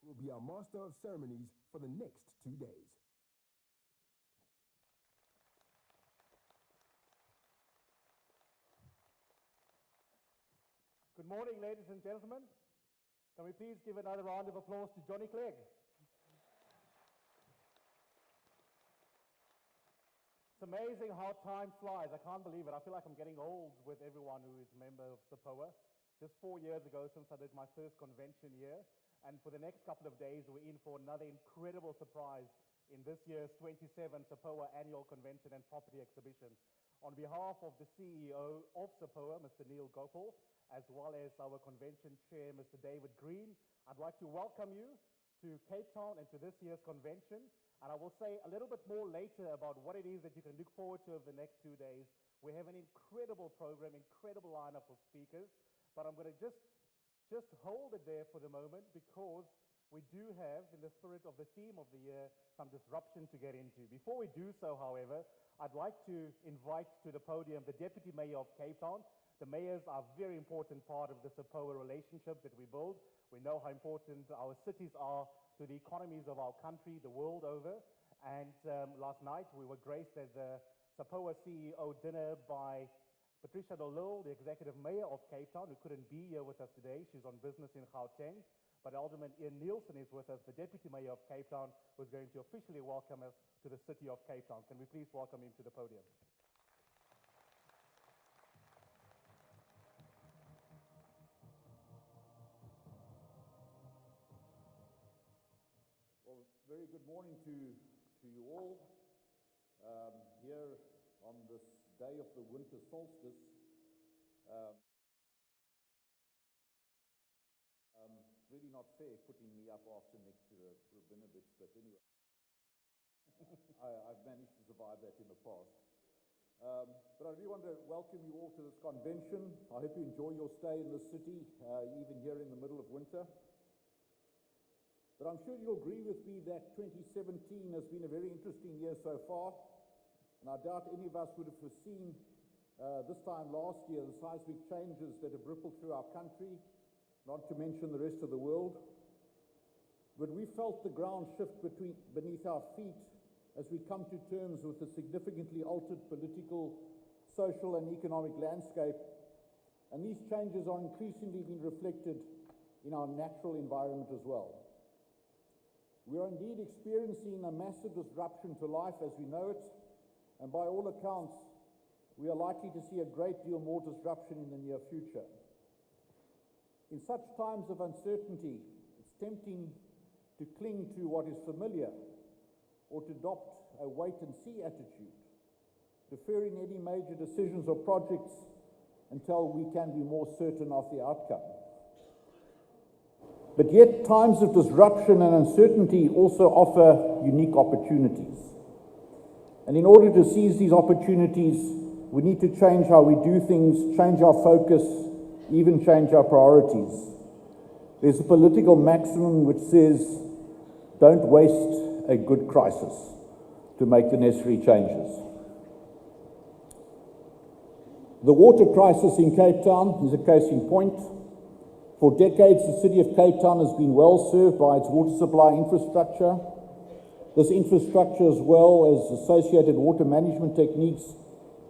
who will be our master of ceremonies for the next 2 days. Good morning, ladies and gentlemen. Can we please give another round of applause to Johnny Clegg? It's amazing how time flies. I can't believe it. I feel like I'm getting old with everyone who is a member of SAPOA. Just 4 years ago since I did my first convention here. And for the next couple of days, we're in for another incredible surprise in this year's 27th SAPOA Annual Convention and Property Exhibition. On behalf of the CEO of SAPOA, Mr. Neil Gopal, as well as our convention chair, Mr. David Green, I'd like to welcome you to Cape Town and to this year's convention. And I will say a little bit more later about what it is that you can look forward to over the next 2 days. We have an incredible program, incredible lineup of speakers, but I'm going to just hold it there for the moment because we do have, in the spirit of the theme of the year, some disruption to get into. Before we do so, however, I'd like to invite to the podium the Deputy Mayor of Cape Town. The mayors are a very important part of the SAPOA relationship that we build. We know how important our cities are to the economies of our country the world over. And last night we were graced at the SAPOA CEO dinner by Patricia de Lille, the Executive Mayor of Cape Town, who couldn't be here with us today. She's on business in Gauteng. But Alderman Ian Nielsen is with us, the Deputy Mayor of Cape Town, who's going to officially welcome us to the city of Cape Town. Can we please welcome him to the podium? Well, very good morning to you all. Here on this day of the winter solstice, it's really not fair putting me up after Nick Rabinovich, but anyway, I've managed to survive that in the past. But I really want to welcome you all to this convention. I hope you enjoy your stay in the city, even here in the middle of winter. But I'm sure you'll agree with me that 2017 has been a very interesting year so far, and I doubt any of us would have foreseen this time last year the seismic changes that have rippled through our country, not to mention the rest of the world. But we felt the ground shift beneath our feet as we come to terms with a significantly altered political, social and economic landscape, and these changes are increasingly being reflected in our natural environment as well. We are indeed experiencing a massive disruption to life as we know it, and by all accounts, we are likely to see a great deal more disruption in the near future. In such times of uncertainty, it's tempting to cling to what is familiar or to adopt a wait-and-see attitude, deferring any major decisions or projects until we can be more certain of the outcome. But yet, times of disruption and uncertainty also offer unique opportunities. And in order to seize these opportunities, we need to change how we do things, change our focus, even change our priorities. There's a political maximum which says, don't waste a good crisis to make the necessary changes. The water crisis in Cape Town is a case in point. For decades, the city of Cape Town has been well served by its water supply infrastructure. This infrastructure, as well as associated water management techniques,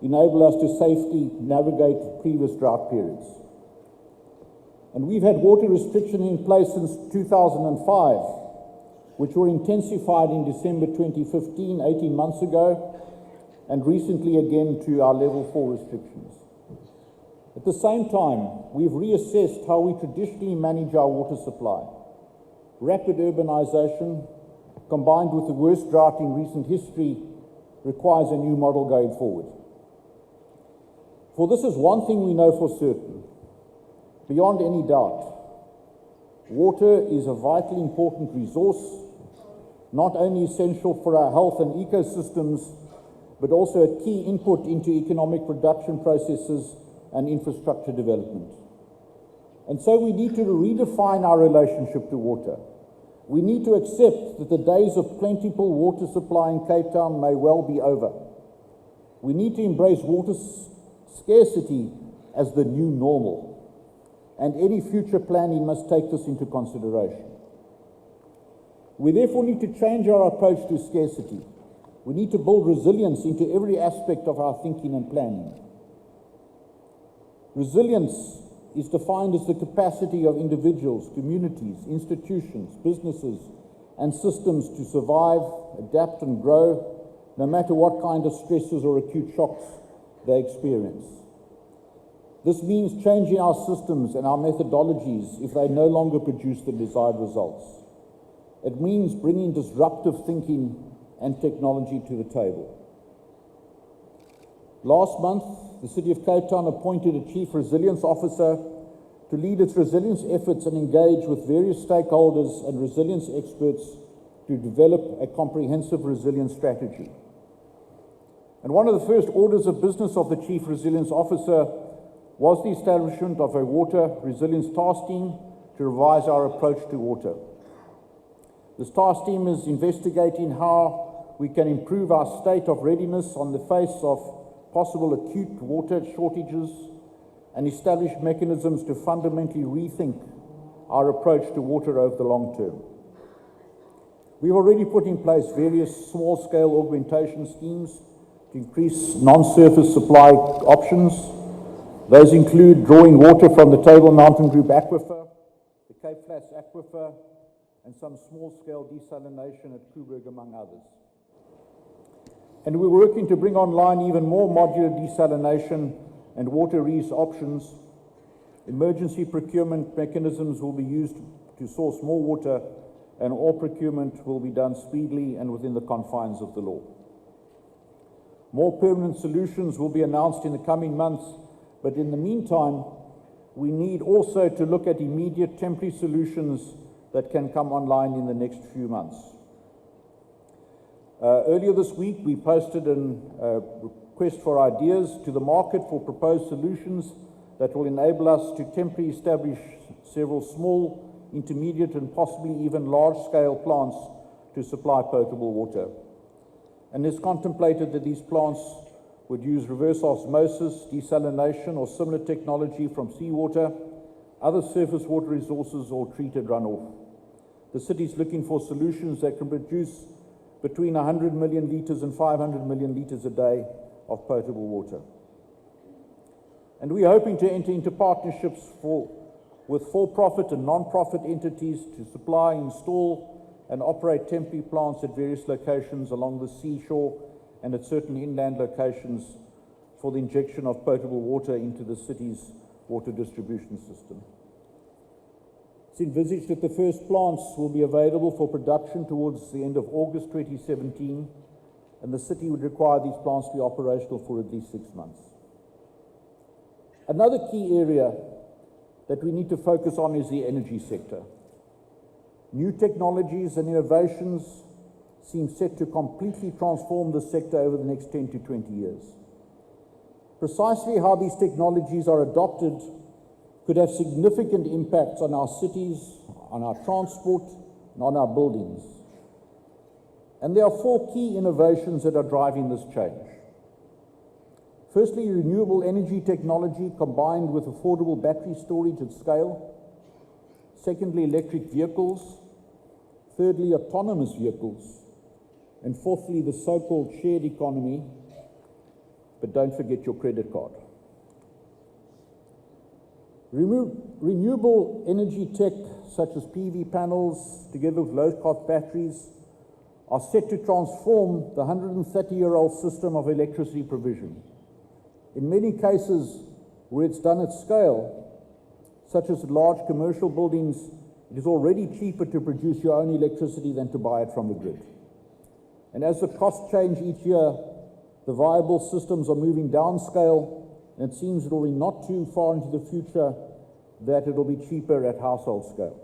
enable us to safely navigate previous drought periods. And we've had water restrictions in place since 2005, which were intensified in December 2015, 18 months ago, and recently again to our level 4 restrictions. At the same time, we've reassessed how we traditionally manage our water supply. Rapid urbanization, combined with the worst drought in recent history, requires a new model going forward. For this is one thing we know for certain, beyond any doubt. Water is a vitally important resource, not only essential for our health and ecosystems, but also a key input into economic production processes and infrastructure development. And so we need to redefine our relationship to water. We need to accept that the days of plentiful water supply in Cape Town may well be over. We need to embrace water scarcity as the new normal, and any future planning must take this into consideration. We therefore need to change our approach to scarcity. We need to build resilience into every aspect of our thinking and planning. Resilience is defined as the capacity of individuals, communities, institutions, businesses, and systems to survive, adapt, and grow, no matter what kind of stresses or acute shocks they experience. This means changing our systems and our methodologies if they no longer produce the desired results. It means bringing disruptive thinking and technology to the table. Last month, the City of Cape Town appointed a Chief Resilience Officer to lead its resilience efforts and engage with various stakeholders and resilience experts to develop a comprehensive resilience strategy. And one of the first orders of business of the Chief Resilience Officer was the establishment of a water resilience task team to revise our approach to water. This task team is investigating how we can improve our state of readiness on the face of possible acute water shortages and establish mechanisms to fundamentally rethink our approach to water over the long term. We've already put in place various small-scale augmentation schemes to increase non-surface supply options. Those include drawing water from the Table Mountain Group Aquifer, the Cape Flats Aquifer, and some small-scale desalination at Kuburg, among others. And we're working to bring online even more modular desalination and water reuse options. Emergency procurement mechanisms will be used to source more water, and all procurement will be done speedily and within the confines of the law. More permanent solutions will be announced in the coming months, but in the meantime, we need also to look at immediate temporary solutions that can come online in the next few months. Earlier this week, we posted a request for ideas to the market for proposed solutions that will enable us to temporarily establish several small, intermediate, and possibly even large-scale plants to supply potable water. And it's contemplated that these plants would use reverse osmosis, desalination, or similar technology from seawater, other surface water resources, or treated runoff. The city is looking for solutions that can produce between 100 million litres and 500 million litres a day of potable water. And we're hoping to enter into partnerships with for-profit and non-profit entities to supply, install, and operate temporary plants at various locations along the seashore and at certain inland locations for the injection of potable water into the city's water distribution system. It's envisaged that the first plants will be available for production towards the end of August 2017, and the city would require these plants to be operational for at least 6 months. Another key area that we need to focus on is the energy sector. New technologies and innovations seem set to completely transform the sector over the next 10 to 20 years. Precisely how these technologies are adopted could have significant impacts on our cities, on our transport, and on our buildings. And there are 4 key innovations that are driving this change. Firstly, renewable energy technology combined with affordable battery storage at scale. Secondly, electric vehicles. Thirdly, autonomous vehicles. And fourthly, the so-called shared economy. But don't forget your credit card. Renewable energy tech, such as PV panels, together with low-cost batteries, are set to transform the 130-year-old system of electricity provision. In many cases, where it's done at scale, such as large commercial buildings, it is already cheaper to produce your own electricity than to buy it from the grid. And as the costs change each year, the viable systems are moving downscale, and it seems it will be not too far into the future that it will be cheaper at household scale.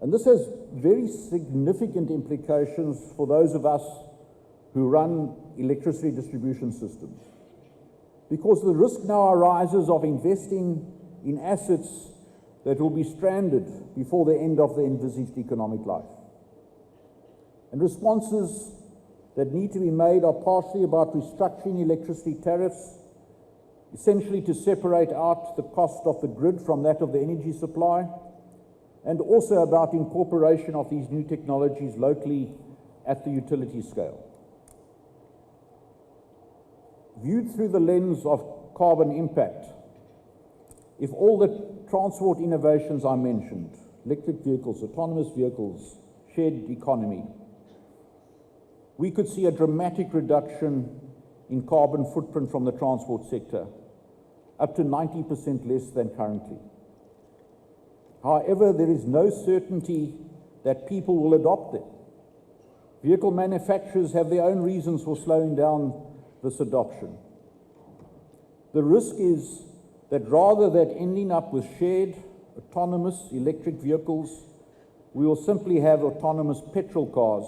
And this has very significant implications for those of us who run electricity distribution systems. Because the risk now arises of investing in assets that will be stranded before the end of the envisaged economic life. And responses that need to be made are partially about restructuring electricity tariffs, essentially to separate out the cost of the grid from that of the energy supply, and also about incorporation of these new technologies locally at the utility scale. Viewed through the lens of carbon impact, if all the transport innovations I mentioned, electric vehicles, autonomous vehicles, shared economy, we could see a dramatic reduction in carbon footprint from the transport sector, up to 90% less than currently. However, there is no certainty that people will adopt them. Vehicle manufacturers have their own reasons for slowing down this adoption. The risk is that rather than ending up with shared, autonomous electric vehicles, we will simply have autonomous petrol cars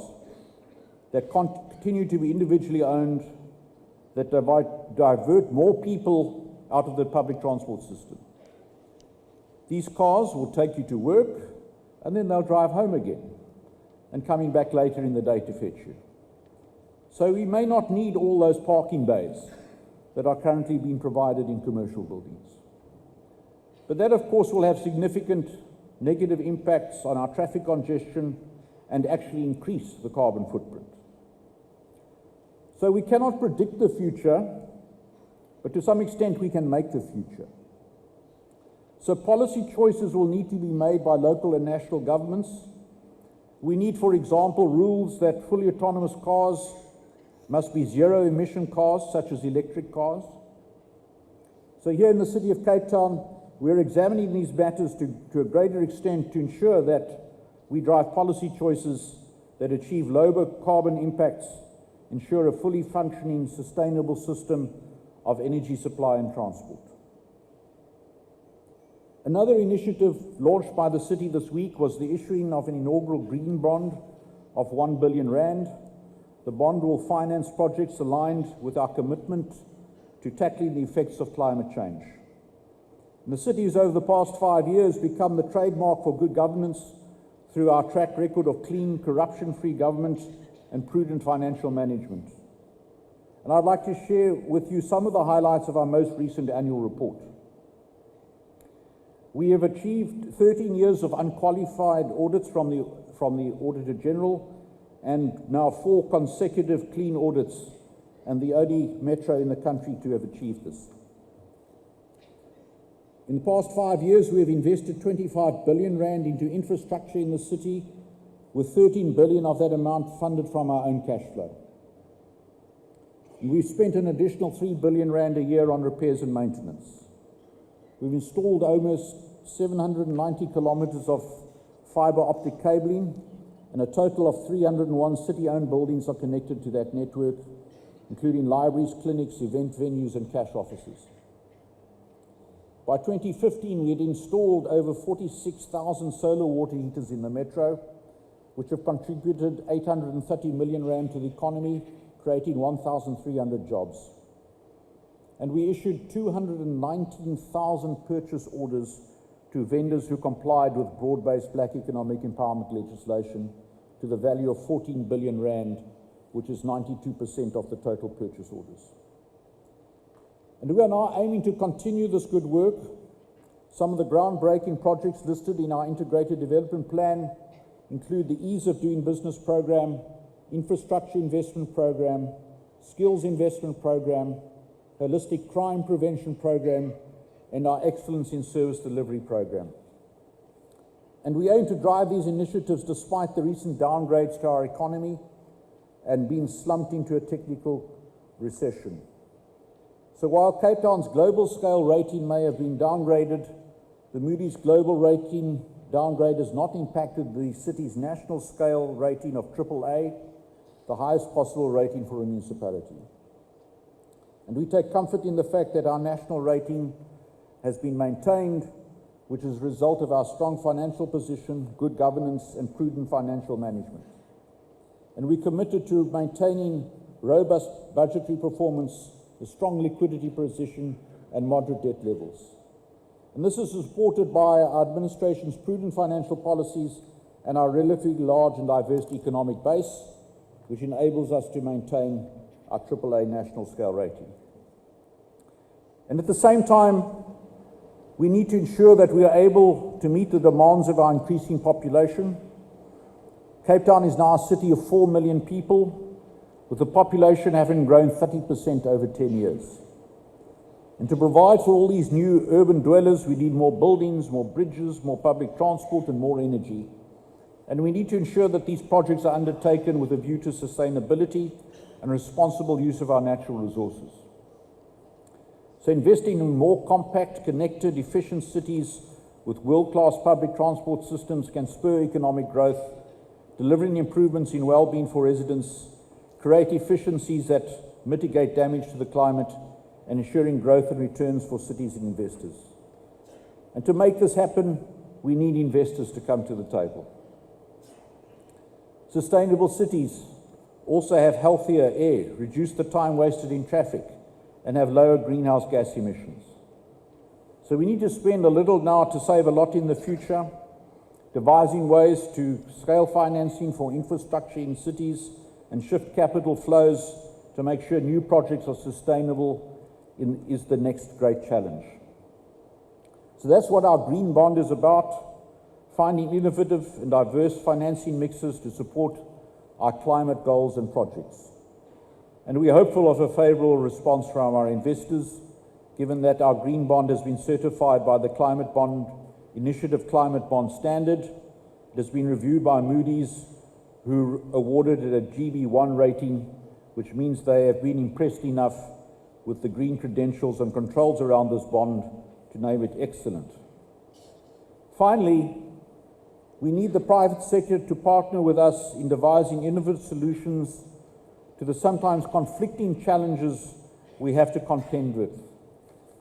that continue to be individually owned, that divert more people out of the public transport system. These cars will take you to work, and then they'll drive home again, and coming back later in the day to fetch you. So we may not need all those parking bays that are currently being provided in commercial buildings. But that, of course, will have significant negative impacts on our traffic congestion and actually increase the carbon footprint. So we cannot predict the future, but to some extent we can make the future. So policy choices will need to be made by local and national governments. We need, for example, rules that fully autonomous cars must be zero-emission cars, such as electric cars. So here in the city of Cape Town, we're examining these matters to a greater extent to ensure that we drive policy choices that achieve lower carbon impacts, ensure a fully functioning, sustainable system of energy supply and transport. Another initiative launched by the city this week was the issuing of an inaugural green bond of 1 billion rand. The bond will finance projects aligned with our commitment to tackling the effects of climate change. And the city has, over the past 5 years, become the trademark for good governance through our track record of clean, corruption-free government and prudent financial management. And I'd like to share with you some of the highlights of our most recent annual report. We have achieved 13 years of unqualified audits from the Auditor General, and now 4 consecutive clean audits, and the only metro in the country to have achieved this. In the past 5 years, we have invested 25 billion rand into infrastructure in the city, with 13 billion of that amount funded from our own cash flow. And we've spent an additional 3 billion rand a year on repairs and maintenance. We've installed almost 790 kilometers of fiber optic cabling, and a total of 301 city-owned buildings are connected to that network, including libraries, clinics, event venues, and cash offices. By 2015, we had installed over 46,000 solar water heaters in the metro, which have contributed 830 million rand to the economy, creating 1,300 jobs. And we issued 219,000 purchase orders to vendors who complied with broad-based black economic empowerment legislation to the value of 14 billion rand, which is 92% of the total purchase orders. And we are now aiming to continue this good work. Some of the groundbreaking projects listed in our integrated development plan include the Ease of Doing Business program, infrastructure investment program, skills investment program, holistic crime prevention program, and our excellence in service delivery program. And we aim to drive these initiatives despite the recent downgrades to our economy and being slumped into a technical recession. So while Cape Town's global scale rating may have been downgraded, the Moody's global rating downgrade has not impacted the city's national scale rating of AAA, the highest possible rating for a municipality. And we take comfort in the fact that our national rating has been maintained, which is a result of our strong financial position, good governance, and prudent financial management. And we're committed to maintaining robust budgetary performance, a strong liquidity position, and moderate debt levels. And this is supported by our administration's prudent financial policies and our relatively large and diverse economic base, which enables us to maintain our AAA national scale rating. And at the same time, We need to ensure that we are able to meet the demands of our increasing population. Cape Town is now a city of 4 million people, with the population having grown 30% over 10 years. And to provide for all these new urban dwellers, we need more buildings, more bridges, more public transport, and more energy. And we need to ensure that these projects are undertaken with a view to sustainability and responsible use of our natural resources. So investing in more compact, connected, efficient cities with world-class public transport systems can spur economic growth, delivering improvements in well-being for residents, create efficiencies that mitigate damage to the climate, and ensuring growth and returns for cities and investors. And to make this happen, we need investors to come to the table. Sustainable cities also have healthier air, reduce the time wasted in traffic, and have lower greenhouse gas emissions. So we need to spend a little now to save a lot in the future, devising ways to scale financing for infrastructure in cities and shift capital flows to make sure new projects are sustainable is the next great challenge. So that's what our green bond is about, finding innovative and diverse financing mixes to support our climate goals and projects. And we are hopeful of a favorable response from our investors, given that our green bond has been certified by the Climate Bond Initiative Climate Bond Standard. It has been reviewed by Moody's, who awarded it a GB1 rating, which means they have been impressed enough with the green credentials and controls around this bond to name it excellent. Finally, we need the private sector to partner with us in devising innovative solutions to the sometimes conflicting challenges we have to contend with.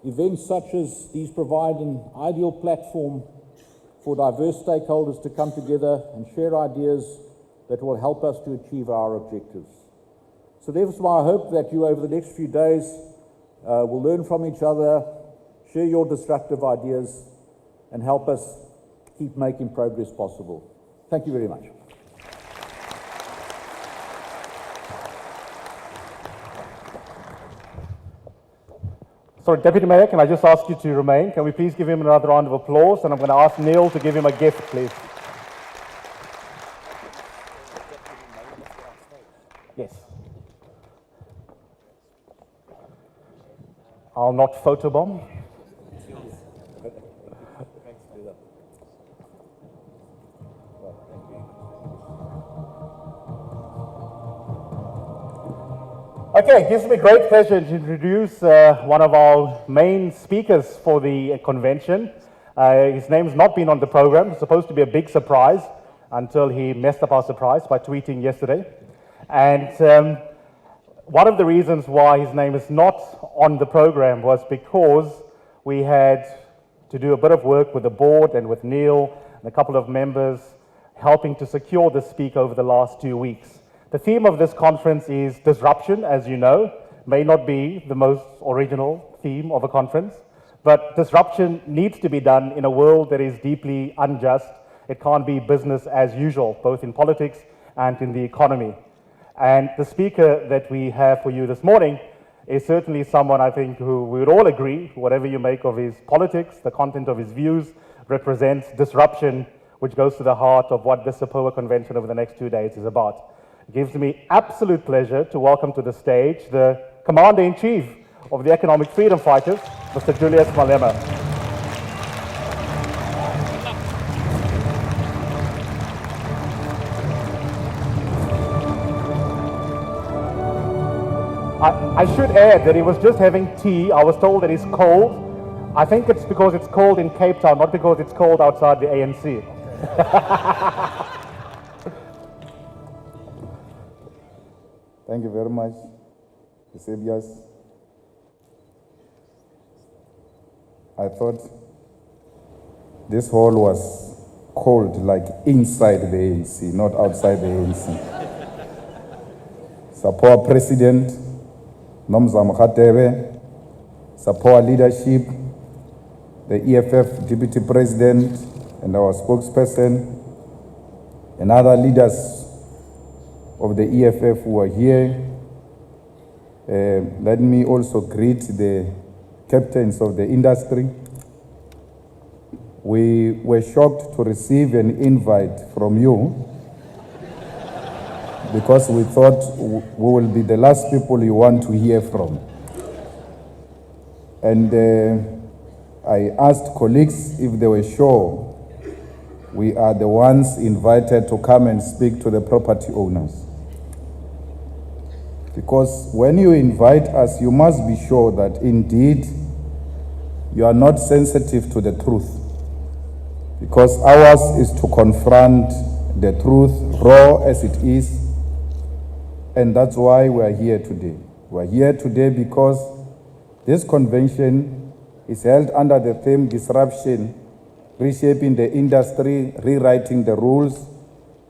Events such as these provide an ideal platform for diverse stakeholders to come together and share ideas that will help us to achieve our objectives. So therefore, I hope that you over the next few days will learn from each other, share your disruptive ideas, and help us keep making progress possible. Thank you very much. Sorry, Deputy Mayor, can I just ask you to remain? Can we please give him another round of applause? And I'm going to ask Neil to give him a gift, please. Yes. I'll not photobomb. Okay, it gives me great pleasure to introduce one of our main speakers for the convention. His name's not been on the program. It's supposed to be a big surprise until he messed up our surprise by tweeting yesterday. And one of the reasons why his name is not on the program was because we had to do a bit of work with the board and with Neil and a couple of members helping to secure the speaker over the last 2 weeks. The theme of this conference is disruption, as you know. May not be the most original theme of a conference, but disruption needs to be done in a world that is deeply unjust. It can't be business as usual, both in politics and in the economy. And the speaker that we have for you this morning is certainly someone, I think, who we would all agree, whatever you make of his politics, the content of his views, represents disruption, which goes to the heart of what this APOA convention over the next 2 days is about. It gives me absolute pleasure to welcome to the stage the Commander-in-Chief of the Economic Freedom Fighters, Mr. Julius Malema. I should add that he was just having tea. I was told that he's cold. I think it's because it's cold in Cape Town, not because it's cold outside the ANC. Thank you very much, Eusebius. I thought this hall was cold like inside the ANC, not outside the ANC. Support President, Nomza Mkhatebe, support leadership, the EFF Deputy President and our spokesperson, and other leaders of the EFF who are here. Let me also greet the captains of the industry, we were shocked to receive an invite from you because we thought we will be the last people you want to hear from. And I asked colleagues if they were sure we are the ones invited to come and speak to the property owners. Because when you invite us, you must be sure that indeed you are not sensitive to the truth. Because ours is to confront the truth, raw as it is, and that's why we are here today. We are here today because this convention is held under the theme Disruption, Reshaping the Industry, Rewriting the Rules,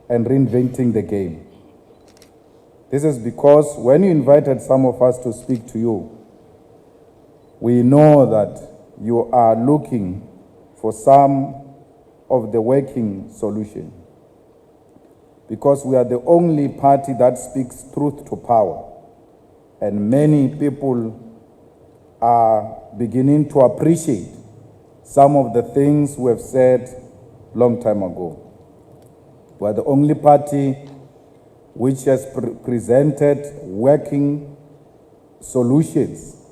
and Reinventing the Game. This is because when you invited some of us to speak to you, we know that you are looking for some of the working solution. Because we are the only party that speaks truth to power. And many people are beginning to appreciate some of the things we have said long time ago. We are the only party which has presented working solutions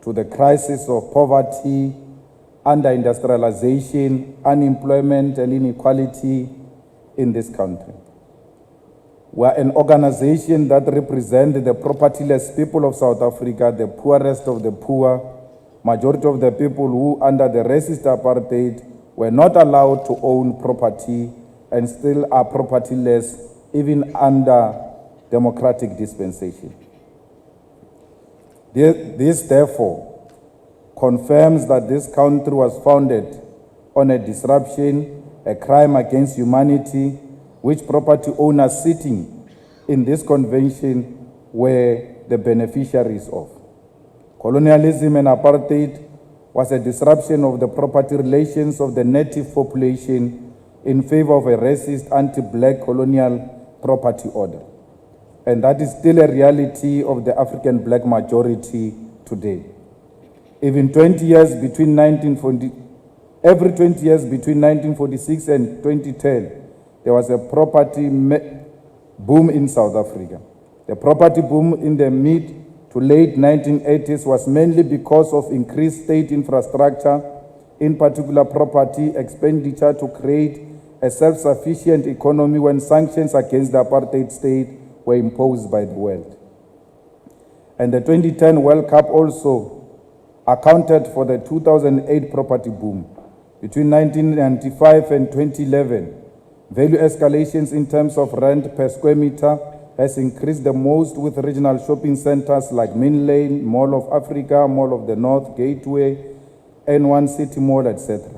to the crisis of poverty, under-industrialization, unemployment, and inequality in this country. We are an organization that represents the propertyless people of South Africa, the poorest of the poor, majority of the people who, under the racist apartheid, were not allowed to own property and still are propertyless even under democratic dispensation. This, therefore, confirms that this country was founded on a disruption, a crime against humanity, which property owners sitting in this convention were the beneficiaries of. Colonialism and apartheid was a disruption of the property relations of the native population in favor of a racist, anti-black colonial property order. And that is still a reality of the African black majority today. Even 20 years between every 20 years between 1946 and 2010, there was a property boom in South Africa. The property boom in the mid to late 1980s was mainly because of increased state infrastructure, in particular property expenditure to create a self-sufficient economy when sanctions against the apartheid state were imposed by the world. And the 2010 World Cup also accounted for the 2008 property boom. Between 1995 and 2011, value escalations in terms of rent per square meter has increased the most, with regional shopping centers like Main Lane, Mall of Africa, Mall of the North, Gateway, N1 City Mall, etc.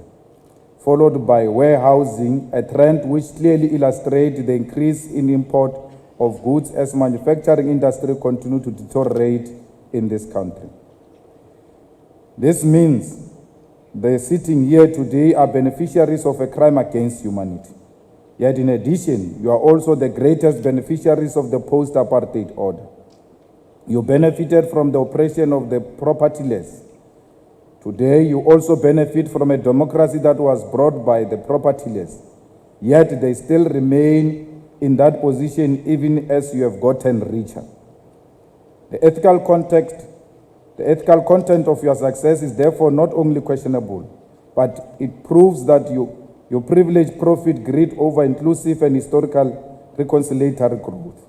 Followed by warehousing, a trend which clearly illustrates the increase in import of goods as manufacturing industry continue to deteriorate in this country. This means the sitting here today are beneficiaries of a crime against humanity. Yet in addition, you are also the greatest beneficiaries of the post-apartheid order. You benefited from the oppression of the propertyless. Today, you also benefit from a democracy that was brought by the propertyless. Yet they still remain in that position even as you have gotten richer. The ethical content of your success is therefore not only questionable, but it proves that your privilege, profit, greed over inclusive and historical reconciliatory growth.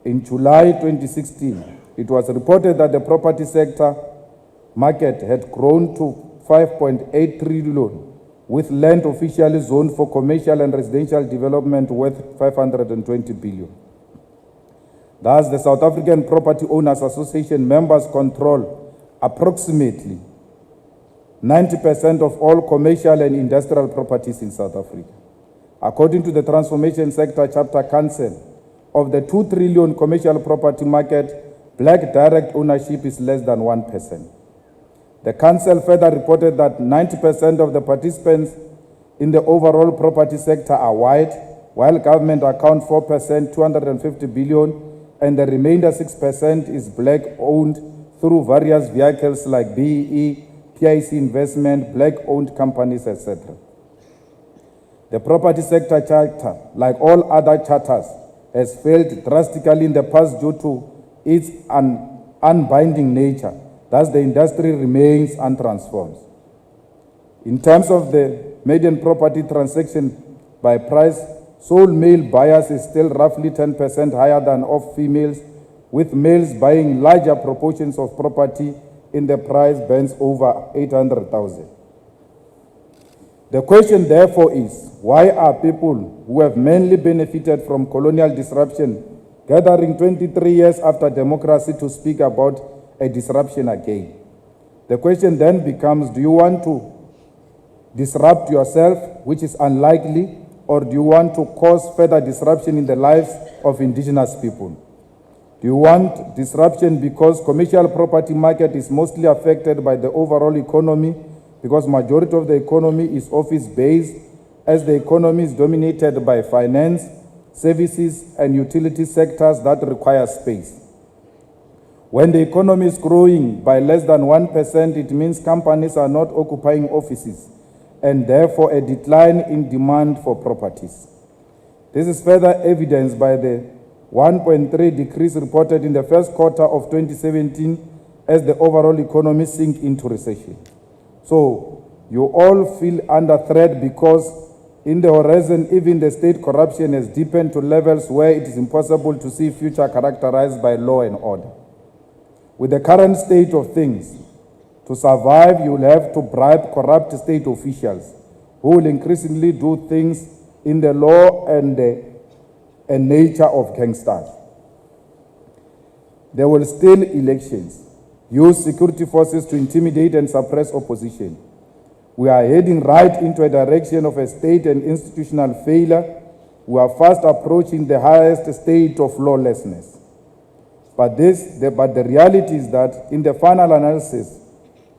In July 2016, it was reported that the property sector market had grown to 5.8 trillion, with land officially zoned for commercial and residential development worth 520 billion. Thus, the South African Property Owners Association members control approximately 90% of all commercial and industrial properties in South Africa. According to the Transformation Sector Chapter Council, of the 2 trillion commercial property market, black direct ownership is less than 1%. The Council further reported that 90% of the participants in the overall property sector are white, while government account 4%, 250 billion, and the remainder 6% is black owned through various vehicles like BEE, PIC investment, black-owned companies, etc. The property sector charter, like all other charters, has failed drastically in the past due to its unbinding nature. Thus, the industry remains untransformed. In terms of the median property transaction by price, sole male buyers is still roughly 10% higher than of females, with males buying larger proportions of property in the price bands over 800,000. The question therefore is, why are people who have mainly benefited from colonial disruption gathering 23 years after democracy to speak about a disruption again? The question then becomes, do you want to disrupt yourself, which is unlikely, or do you want to cause further disruption in the lives of indigenous people? Do you want disruption because commercial property market is mostly affected by the overall economy, because majority of the economy is office-based, as the economy is dominated by finance, services, and utility sectors that require space? When the economy is growing by less than 1%, it means companies are not occupying offices, and therefore a decline in demand for properties. This is further evidenced by the 1.3% decrease reported in the first quarter of 2017 as the overall economy sinks into recession. So you all feel under threat because in the horizon, even the state corruption has deepened to levels where it is impossible to see future characterized by law and order. With the current state of things, to survive, you will have to bribe corrupt state officials who will increasingly do things in the law and nature of gangsters. They will steal elections, use security forces to intimidate and suppress opposition. We are heading right into a direction of a state and institutional failure. We are fast approaching the highest state of lawlessness. But the reality is that in the final analysis,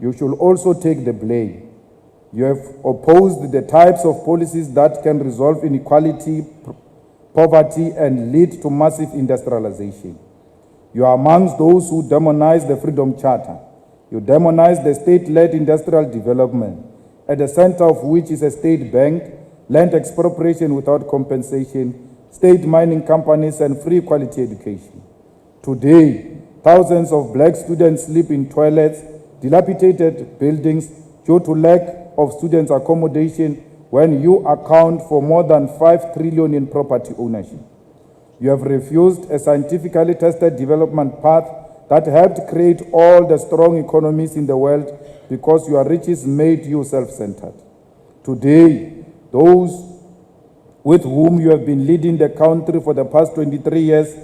you should also take the blame. You have opposed the types of policies that can resolve inequality, poverty, and lead to massive industrialization. You are amongst those who demonize the Freedom Charter. You demonize the state-led industrial development, at the center of which is a state bank, land expropriation without compensation, state mining companies, and free quality education. Today, thousands of black students sleep in toilets, dilapidated buildings due to lack of students' accommodation when you account for more than 5 trillion in property ownership. You have refused a scientifically tested development path that helped create all the strong economies in the world because your riches made you self-centered. Today, those with whom you have been leading the country for the past 23 years,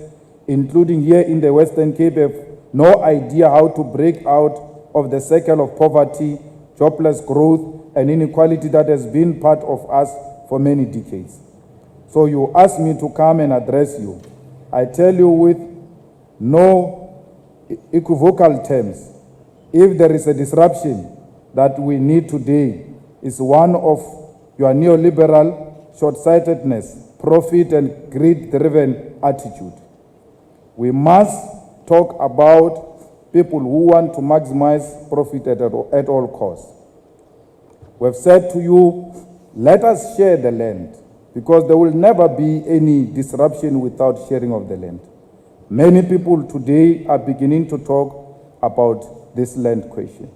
including here in the Western Cape, have no idea how to break out of the cycle of poverty, jobless growth, and inequality that has been part of us for many decades. So you ask me to come and address you. I tell you with no equivocal terms, if there is a disruption that we need today, is one of your neoliberal short-sightedness, profit and greed-driven attitude. We must talk about people who want to maximize profit at all costs. We have said to you, let us share the land, because there will never be any disruption without sharing of the land. Many people today are beginning to talk about this land question.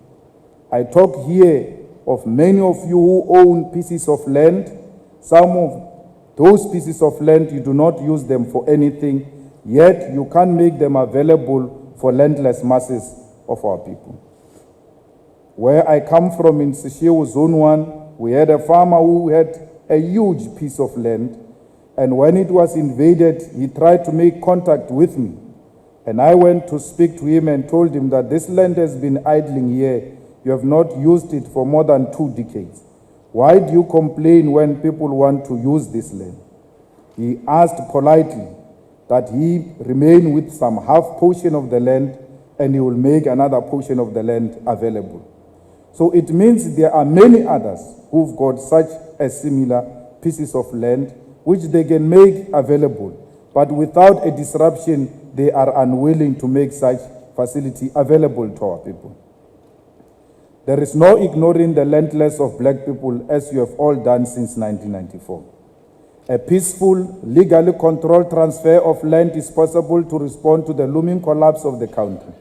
I talk here of many of you who own pieces of land. Some of those pieces of land, you do not use them for anything, yet you can't make them available for landless masses of our people. Where I come from in Sishiwu Zone 1, we had a farmer who had a huge piece of land, and when it was invaded, he tried to make contact with me. And I went to speak to him and told him that this land has been idling here. You have not used it for more than 2 decades. Why do you complain when people want to use this land? He asked politely that he remain with some half portion of the land and he will make another portion of the land available. So it means there are many others who've got such a similar pieces of land which they can make available, but without a disruption, they are unwilling to make such facility available to our people. There is no ignoring the landless of black people as you have all done since 1994. A peaceful, legally controlled transfer of land is possible to respond to the looming collapse of the country.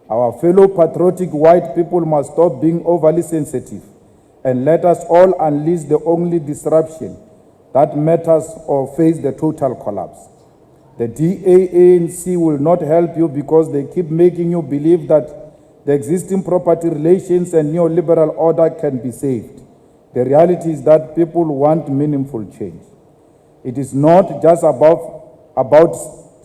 Our fellow patriotic white people must stop being overly sensitive and let us all unleash the only disruption that matters or face the total collapse. The DA-ANC will not help you because they keep making you believe that the existing property relations and neoliberal order can be saved. The reality is that people want meaningful change. It is not just about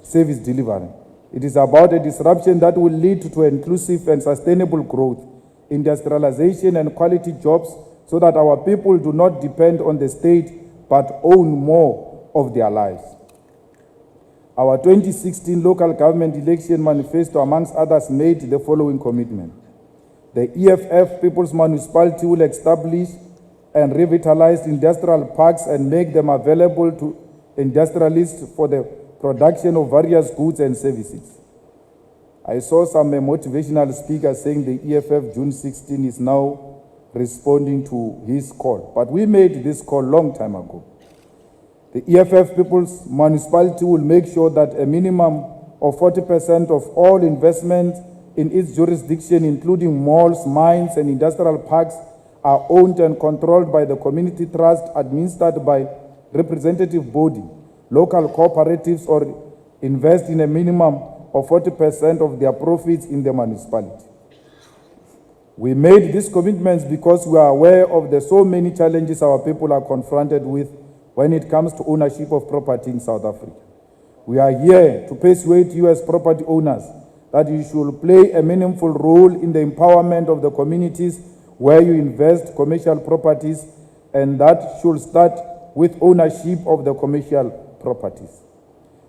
service delivery. It is about a disruption that will lead to inclusive and sustainable growth, industrialization and quality jobs so that our people do not depend on the state but own more of their lives. Our 2016 local government election manifesto, amongst others, made the following commitment. The EFF People's Municipality will establish and revitalize industrial parks and make them available to industrialists for the production of various goods and services. I saw some motivational speakers saying the EFF June 16 is now responding to his call. But we made this call a long time ago. The EFF People's Municipality will make sure that a minimum of 40% of all investment in its jurisdiction, including malls, mines, and industrial parks, are owned and controlled by the community trust administered by representative body, local cooperatives, or invest in a minimum of 40% of their profits in the municipality. We made these commitments because we are aware of the so many challenges our people are confronted with when it comes to ownership of property in South Africa. We are here to persuade you as property owners that you should play a meaningful role in the empowerment of the communities where you invest commercial properties, and that should start with ownership of the commercial properties.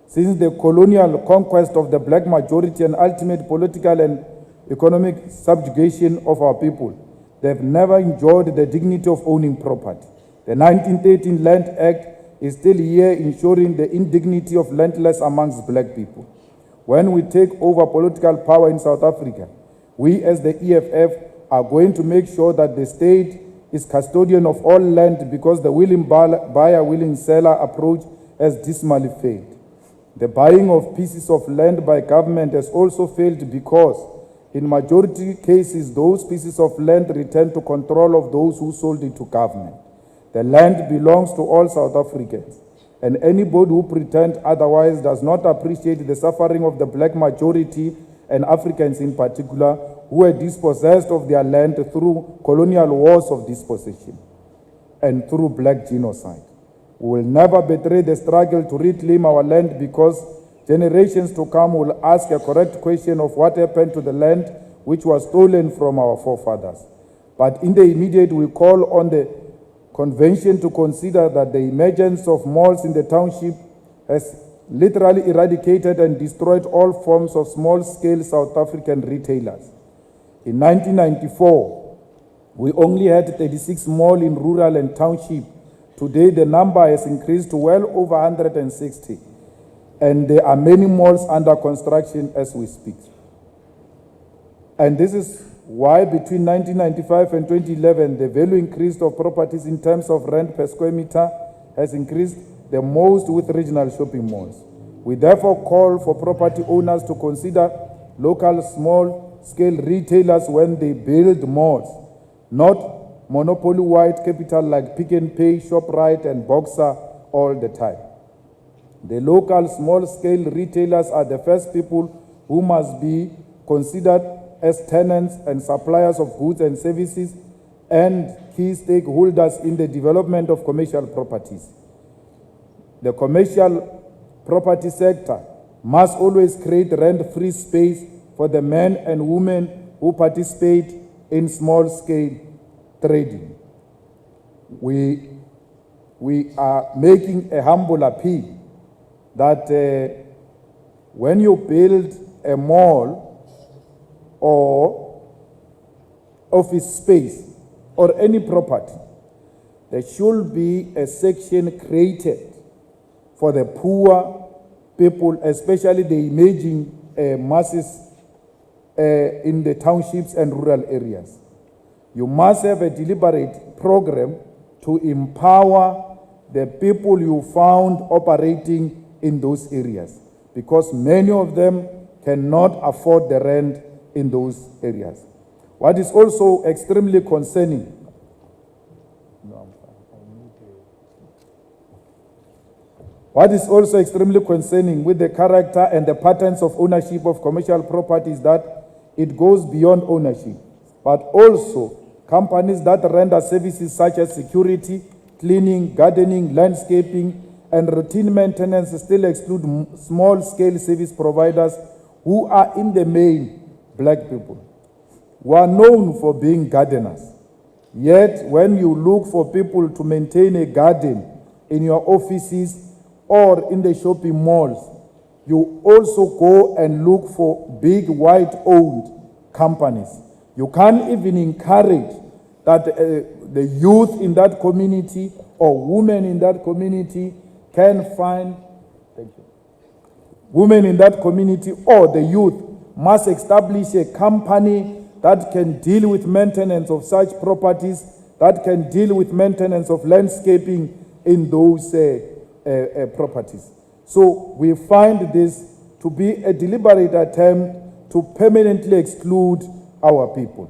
Since the colonial conquest of the black majority and ultimate political and economic subjugation of our people, they have never enjoyed the dignity of owning property. The 1913 Land Act is still here ensuring the indignity of landless amongst black people. When we take over political power in South Africa, we as the EFF are going to make sure that the state is custodian of all land because the willing buyer, willing seller approach has dismally failed. The buying of pieces of land by government has also failed because in majority cases, those pieces of land return to control of those who sold it to government. The land belongs to all South Africans, and anybody who pretends otherwise does not appreciate the suffering of the black majority and Africans in particular who were dispossessed of their land through colonial wars of dispossession and through black genocide. We will never betray the struggle to reclaim our land because generations to come will ask a correct question of what happened to the land which was stolen from our forefathers. But in the immediate, we call on the Convention to consider that the emergence of malls in the township has literally eradicated and destroyed all forms of small-scale South African retailers. In 1994, we only had 36 malls in rural and township. Today, the number has increased to well over 160, and there are many malls under construction as we speak. And this is why between 1995 and 2011, the value increase of properties in terms of rent per square meter has increased the most with regional shopping malls. We therefore call for property owners to consider local small-scale retailers when they build malls, not monopoly-wide capital like Pick n Pay, ShopRite, and Boxer all the time. The local small-scale retailers are the first people who must be considered as tenants and suppliers of goods and services and key stakeholders in the development of commercial properties. The commercial property sector must always create rent-free space for the men and women who participate in small-scale trading. We are making a humble appeal that when you build a mall or office space or any property, there should be a section created for the poor people, especially the emerging masses in the townships and rural areas. You must have a deliberate program to empower the people you found operating in those areas, because many of them cannot afford the rent in those areas. What is also extremely concerning, what is also extremely concerning with the character and the patterns of ownership of commercial property is that it goes beyond ownership, but also companies that render services such as security, cleaning, gardening, landscaping, and routine maintenance still exclude small-scale service providers who are in the main black people, who are known for being gardeners. Yet, when you look for people to maintain a garden in your offices or in the shopping malls, you also go and look for big white-owned companies. You can't even encourage that the youth in that community or women in that community can find, women in that community or the youth must establish a company that can deal with maintenance of such properties, that can deal with maintenance of landscaping in those properties. So we find this to be a deliberate attempt to permanently exclude our people.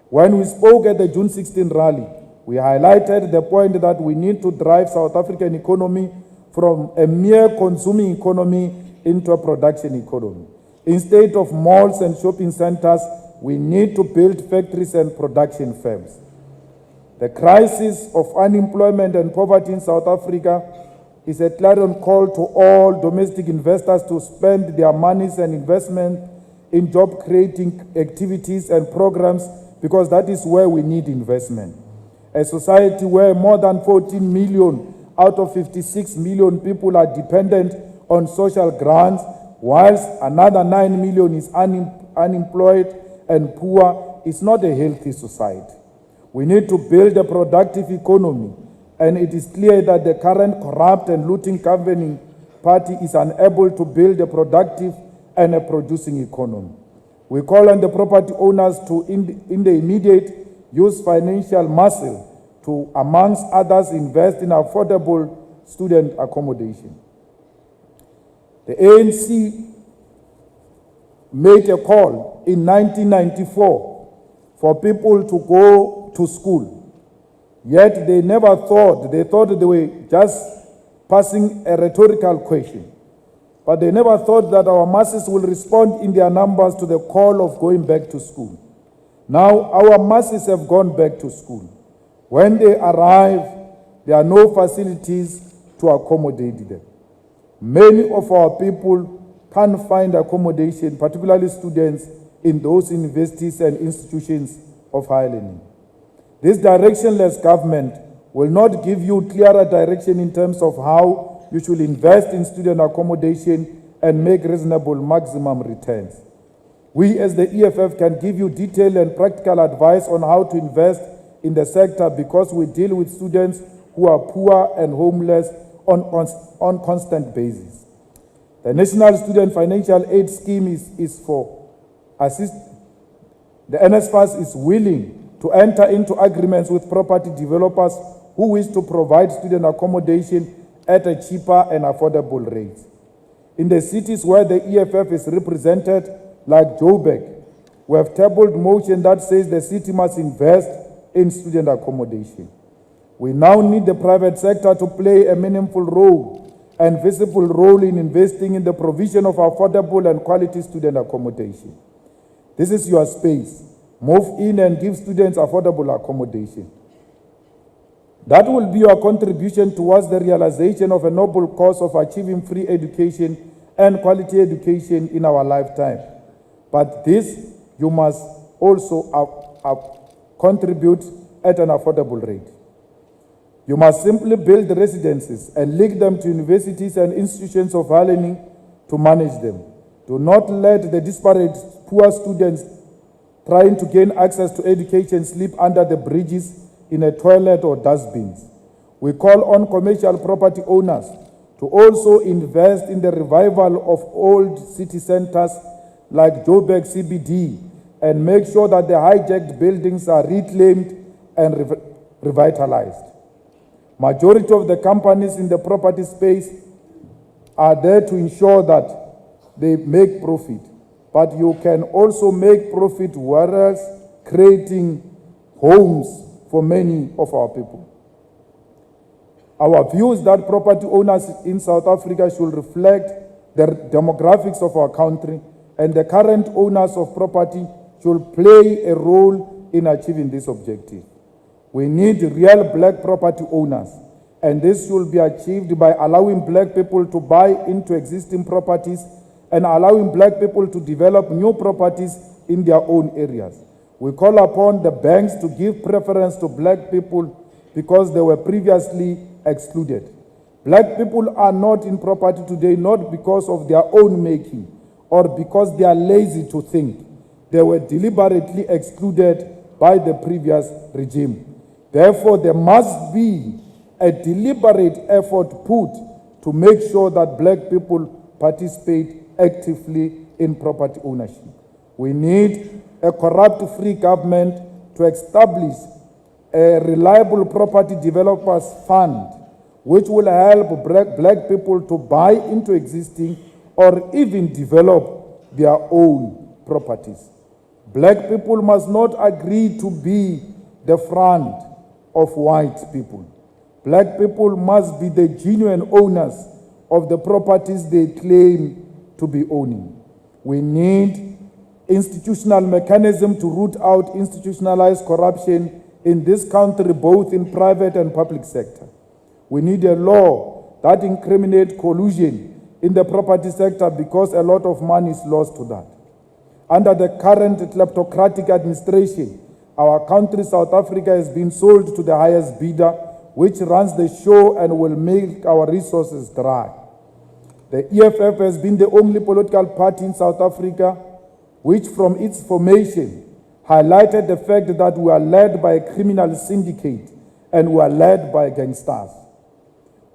When we spoke at the June 16 rally, we highlighted the point that we need to drive South African economy from a mere consuming economy into a production economy. Instead of malls and shopping centers, we need to build factories and production firms. The crisis of unemployment and poverty in South Africa is a clarion call to all domestic investors to spend their monies and investment in job-creating activities and programs, because that is where we need investment. A society where more than 14 million out of 56 million people are dependent on social grants, whilst another 9 million is unemployed and poor, is not a healthy society. We need to build a productive economy, and it is clear that the current corrupt and looting governing party is unable to build a productive and a producing economy. We call on the property owners to, in the immediate, use financial muscle to, amongst others, invest in affordable student accommodation. The ANC made a call in 1994 for people to go to school. Yet they never thought, they thought they were just passing a rhetorical question. But they never thought that our masses will respond in their numbers to the call of going back to school. Now our masses have gone back to school. When they arrive, there are no facilities to accommodate them. Many of our people can't find accommodation, particularly students in those universities and institutions of higher learning. This directionless government will not give you clearer direction in terms of how you should invest in student accommodation and make reasonable maximum returns. We as the EFF can give you detailed and practical advice on how to invest in the sector, because we deal with students who are poor and homeless on constant basis. The National Student Financial Aid Scheme is for assist. The NSFAS is willing to enter into agreements with property developers who wish to provide student accommodation at a cheaper and affordable rate. In the cities where the EFF is represented, like Joburg, we have tabled motion that says the city must invest in student accommodation. We now need the private sector to play a meaningful role and visible role in investing in the provision of affordable and quality student accommodation. This is your space. Move in and give students affordable accommodation. That will be your contribution towards the realization of a noble cause of achieving free education and quality education in our lifetime. But this, you must also contribute at an affordable rate. You must simply build residences and link them to universities and institutions of higher learning to manage them. Do not let the disparate poor students trying to gain access to education sleep under the bridges in a toilet or dustbins. We call on commercial property owners to also invest in the revival of old city centers like Joburg CBD and make sure that the hijacked buildings are reclaimed and revitalized. Majority of the companies in the property space are there to ensure that they make profit, but you can also make profit whereas creating homes for many of our people. Our view is that property owners in South Africa should reflect the demographics of our country, and the current owners of property should play a role in achieving this objective. We need real black property owners, and this should be achieved by allowing black people to buy into existing properties and allowing black people to develop new properties in their own areas. We call upon the banks to give preference to black people because they were previously excluded. Black people are not in property today not because of their own making or because they are lazy to think. They were deliberately excluded by the previous regime. Therefore, there must be a deliberate effort put to make sure that black people participate actively in property ownership. We need a corrupt-free government to establish a reliable property developers fund which will help black people to buy into existing or even develop their own properties. Black people must not agree to be the front of white people. Black people must be the genuine owners of the properties they claim to be owning. We need institutional mechanism to root out institutionalized corruption in this country, both in private and public sector. We need a law that incriminates collusion in the property sector because a lot of money is lost to that. Under the current kleptocratic administration, our country, South Africa, has been sold to the highest bidder, which runs the show and will make our resources dry. The EFF has been the only political party in South Africa which from its formation highlighted the fact that we are led by a criminal syndicate and we are led by gangsters.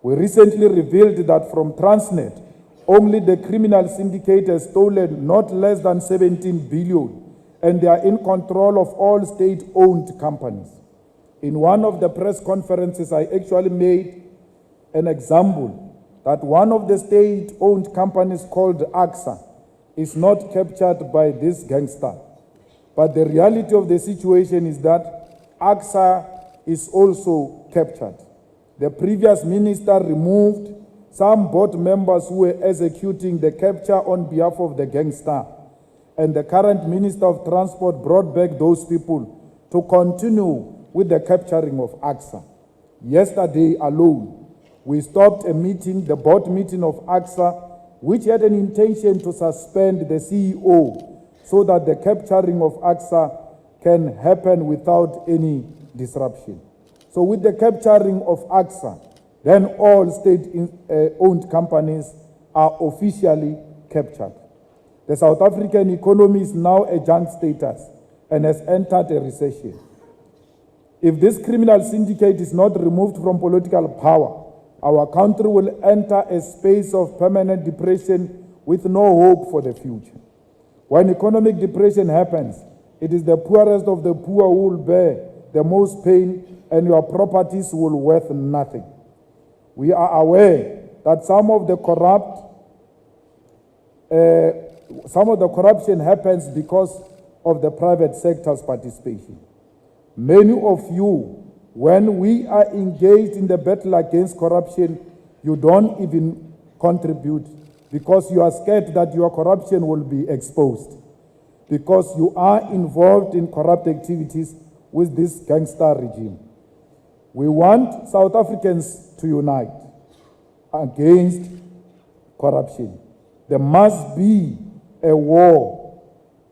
We recently revealed that from Transnet, only the criminal syndicate has stolen not less than 17 billion, and they are in control of all state-owned companies. In one of the press conferences, I actually made an example that one of the state-owned companies called AXA is not captured by this gangster. But the reality of the situation is that AXA is also captured. The previous minister removed some board members who were executing the capture on behalf of the gangster. And the current Minister of Transport brought back those people to continue with the capturing of AXA. Yesterday alone, we stopped a meeting, the board meeting of AXA, which had an intention to suspend the CEO so that the capturing of AXA can happen without any disruption. So with the capturing of AXA, then all state-owned companies are officially captured. The South African economy is now a junk status and has entered a recession. If this criminal syndicate is not removed from political power, our country will enter a space of permanent depression with no hope for the future. When economic depression happens, it is the poorest of the poor who will bear the most pain, and your properties will be worth nothing. We are aware that some of the corruption happens because of the private sector's participation. Many of you, when we are engaged in the battle against corruption, you don't even contribute because you are scared that your corruption will be exposed, because you are involved in corrupt activities with this gangster regime. We want South Africans to unite against corruption. There must be a war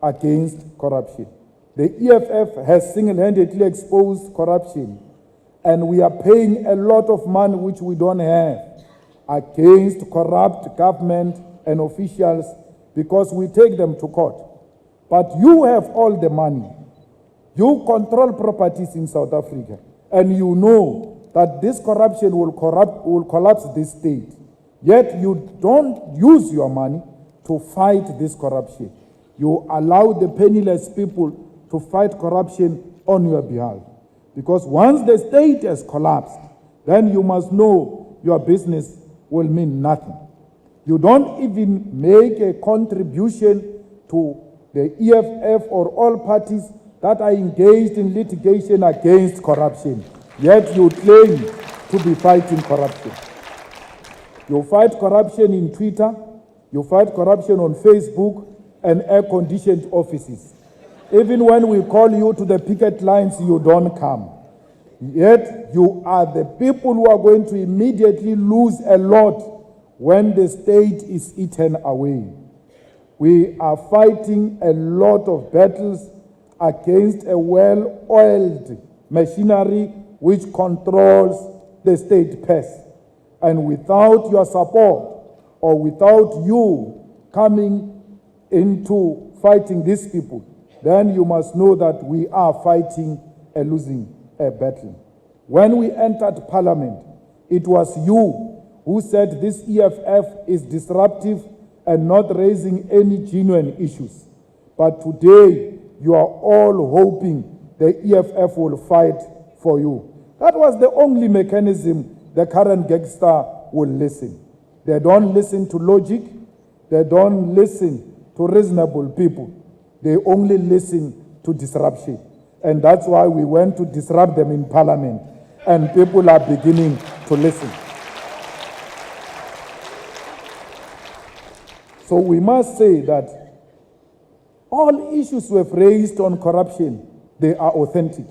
against corruption. The EFF has single-handedly exposed corruption, and we are paying a lot of money which we don't have against corrupt government and officials because we take them to court. But you have all the money. You control properties in South Africa, and you know that this corruption will collapse this state. Yet you don't use your money to fight this corruption. You allow the penniless people to fight corruption on your behalf. Because once the state has collapsed, then you must know your business will mean nothing. You don't even make a contribution to the EFF or all parties that are engaged in litigation against corruption, yet you claim to be fighting corruption. You fight corruption in Twitter, you fight corruption on Facebook and air-conditioned offices. Even when we call you to the picket lines, you don't come. Yet you are the people who are going to immediately lose a lot when the state is eaten away. We are fighting a lot of battles against a well-oiled machinery which controls the state purse. And without your support or without you coming into fighting these people, then you must know that we are fighting a losing battle. When we entered parliament, it was you who said this EFF is disruptive and not raising any genuine issues. But today, you are all hoping the EFF will fight for you. That was the only mechanism the current gangster will listen. They don't listen to logic. They don't listen to reasonable people. They only listen to disruption. And that's why we went to disrupt them in parliament. And people are beginning to listen. So we must say that all issues we've raised on corruption, they are authentic.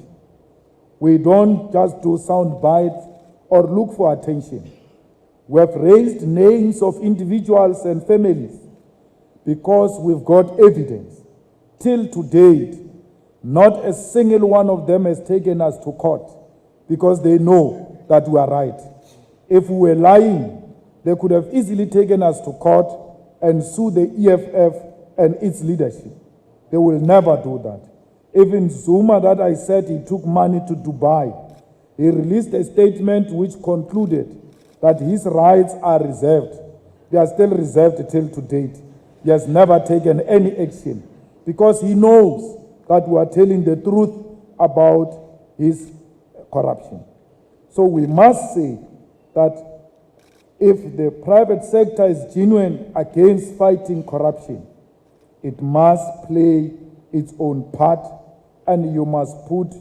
We don't just do sound bites or look for attention. We have raised names of individuals and families because we've got evidence. Till to date, not a single one of them has taken us to court because they know that we are right. If we were lying, they could have easily taken us to court and sue the EFF and its leadership. They will never do that. Even Zuma, that I said he took money to Dubai, he released a statement which concluded that his rights are reserved. They are still reserved till to date. He has never taken any action because he knows that we are telling the truth about his corruption. So we must say that if the private sector is genuine against fighting corruption, it must play its own part, and you must put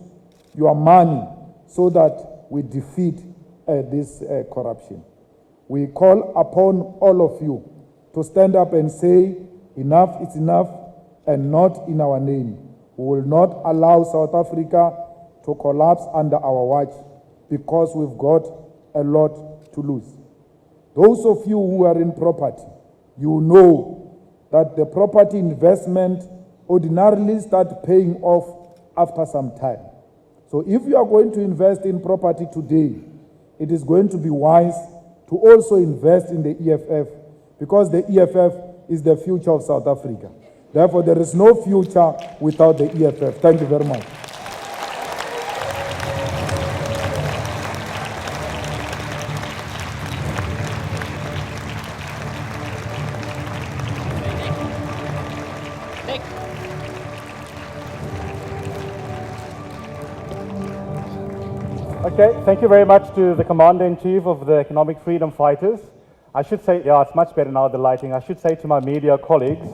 your money so that we defeat this corruption. We call upon all of you to stand up and say, enough is enough, and not in our name. We will not allow South Africa to collapse under our watch because we've got a lot to lose. Those of you who are in property, you know that the property investment ordinarily start paying off after some time. So if you are going to invest in property today, it is going to be wise to also invest in the EFF because the EFF is the future of South Africa. Therefore, there is no future without the EFF. Thank you very much. Okay, thank you very much to the Commander-in-Chief of the Economic Freedom Fighters. I should say, yeah, it's much better now, the lighting. I should say to my media colleagues,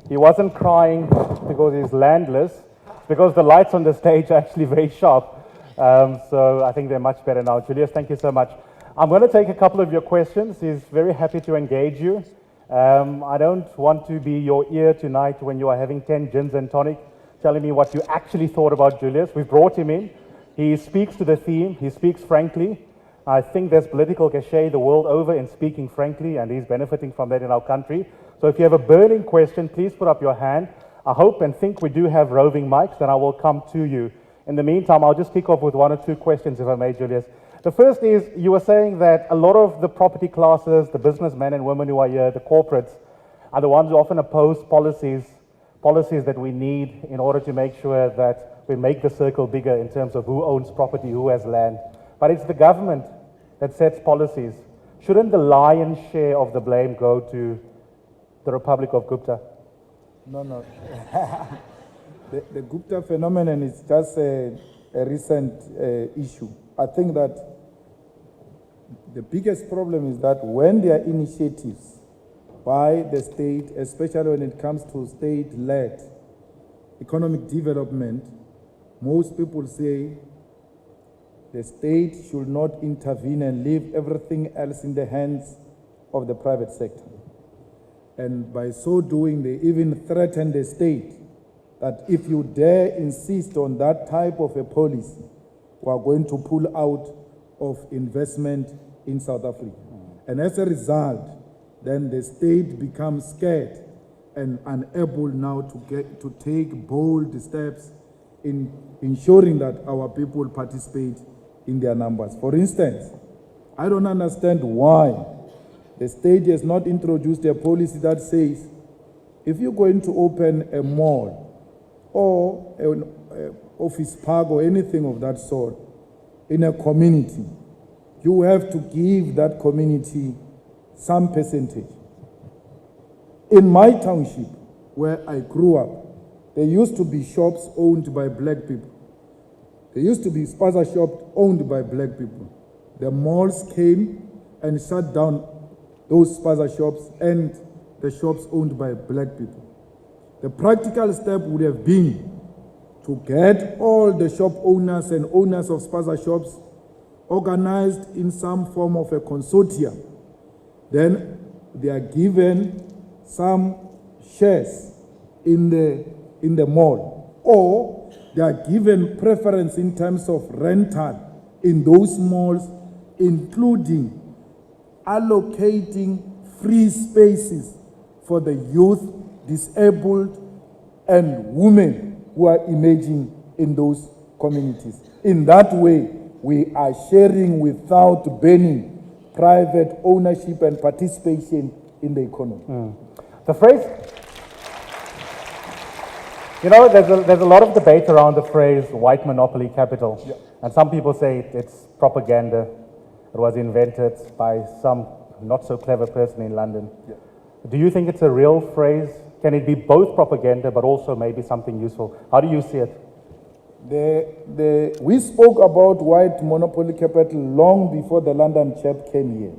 he wasn't crying because he's landless, because the lights on the stage are actually very sharp. So I think they're much better now. Julius, thank you so much. I'm going to take a couple of your questions. He's very happy to engage you. I don't want to be your ear tonight when you are having 10 gins and tonic, telling me what you actually thought about Julius. We've brought him in. He speaks to the theme. He speaks frankly. I think there's political cachet the world over in speaking frankly, and he's benefiting from that in our country. So if you have a burning question, please put up your hand. I hope and think we do have roving mics, and I will come to you. In the meantime, I'll just kick off with one or two questions, if I may, Julius. The first is, you were saying that a lot of the property classes, the businessmen and women who are here, the corporates, are the ones who often oppose policies that we need in order to make sure that we make the circle bigger in terms of who owns property, who has land. But it's the government that sets policies. Shouldn't the lion's share of the blame go to the Republic of Gupta? No. The Gupta phenomenon is just a recent issue. I think that the biggest problem is that when there are initiatives by the state, especially when it comes to state-led economic development, most people say the state should not intervene and leave everything else in the hands of the private sector. And by so doing, they even threaten the state that if you dare insist on that type of a policy, we are going to pull out of investment in South Africa. And as a result, then the state becomes scared and unable now to take bold steps in ensuring that our people participate in their numbers. For instance, I don't understand why the state has not introduced a policy that says if you're going to open a mall or an office park or anything of that sort in a community, you have to give that community some percentage. In my township, where I grew up, there used to be shops owned by black people. There used to be spaza shops owned by black people. The malls came and shut down those spaza shops and the shops owned by black people. The practical step would have been to get all the shop owners and owners of spaza shops organized in some form of a consortium. Then they are given some shares in the mall, or they are given preference in terms of rental in those malls, including allocating free spaces for the youth, disabled, and women who are emerging in those communities. In that way, we are sharing without banning private ownership and participation in the economy. The phrase, you know, there's a lot of debate around the phrase white monopoly capital. Yeah. And some people say it's propaganda. It was invented by some not so clever person in London. Yeah. Do you think it's a real phrase? Can it be both propaganda but also maybe something useful? How do you see it? We spoke about white monopoly capital long before the London chap came here.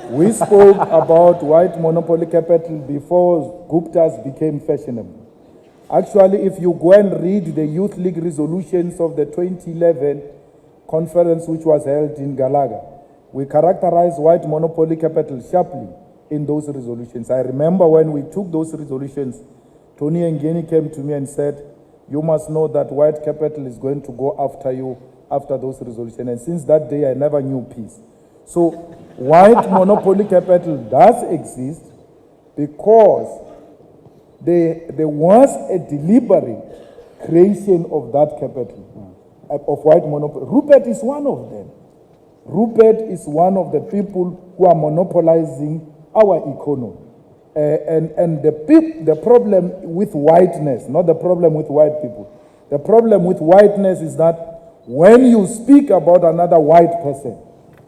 We spoke about white monopoly capital before Guptas became fashionable. Actually, if you go and read the Youth League resolutions of the 2011 conference which was held in Galaga, we characterized white monopoly capital sharply in those resolutions. I remember when we took those resolutions, Tony Ngeni came to me and said, you must know that white capital is going to go after you after those resolutions. And since that day, I never knew peace. So white monopoly capital does exist because there was a deliberate creation of that capital, of white monopoly. Rupert is one of them. Rupert is one of the people who are monopolizing our economy. And the problem with whiteness, not the problem with white people, the problem with whiteness is that when you speak about another white person,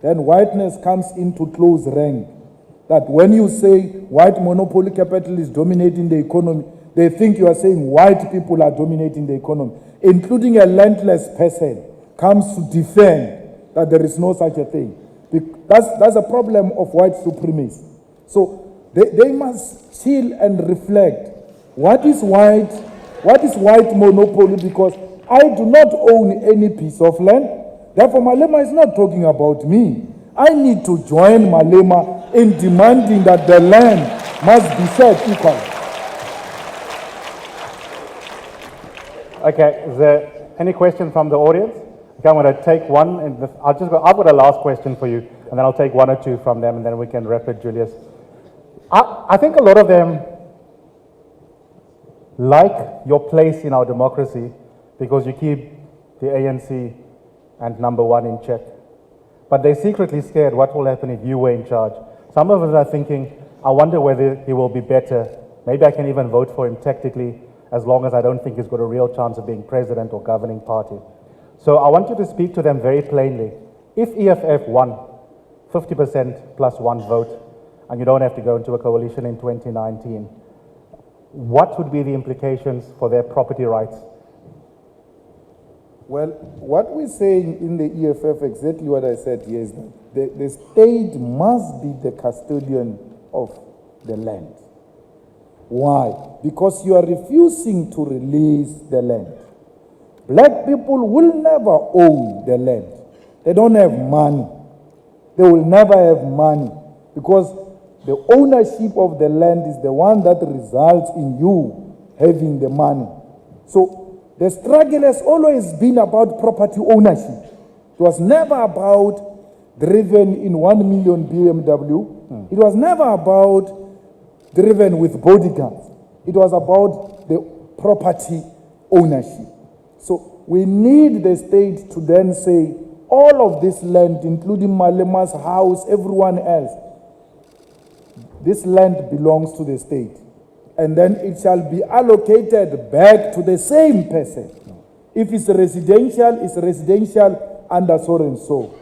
then whiteness comes into close rank. That when you say white monopoly capital is dominating the economy, they think you are saying white people are dominating the economy, including a landless person comes to defend that there is no such a thing. That's a problem of white supremacy. So they must chill and reflect. What is white monopoly? Because I do not own any piece of land. Therefore, Malema is not talking about me. I need to join Malema in demanding that the land must be shared equally. Okay, is there any question from the audience? Okay, I'm going to take one, and I've got a last question for you, and then I'll take one or two from them, and then we can wrap it, Julius. I think a lot of them like your place in our democracy because you keep the ANC and number one in check. But they're secretly scared what will happen if you were in charge. Some of us are thinking, I wonder whether he will be better. Maybe I can even vote for him tactically as long as I don't think he's got a real chance of being president or governing party. So I want you to speak to them very plainly. If EFF won 50% plus one vote, and you don't have to go into a coalition in 2019, what would be the implications for their property rights? Well, what we're saying in the EFF, exactly what I said here, is that the state must be the custodian of the land. Why? Because you are refusing to release the land. Black people will never own the land. They don't have money. They will never have money because the ownership of the land is the one that results in you having the money. So the struggle has always been about property ownership. It was never about driven in 1 million BMW. It was never about driven with bodyguards. It was about the property ownership. So we need the state to then say, all of this land, including Malema's house, everyone else, this land belongs to the state. And then it shall be allocated back to the same person. If it's residential under so and so.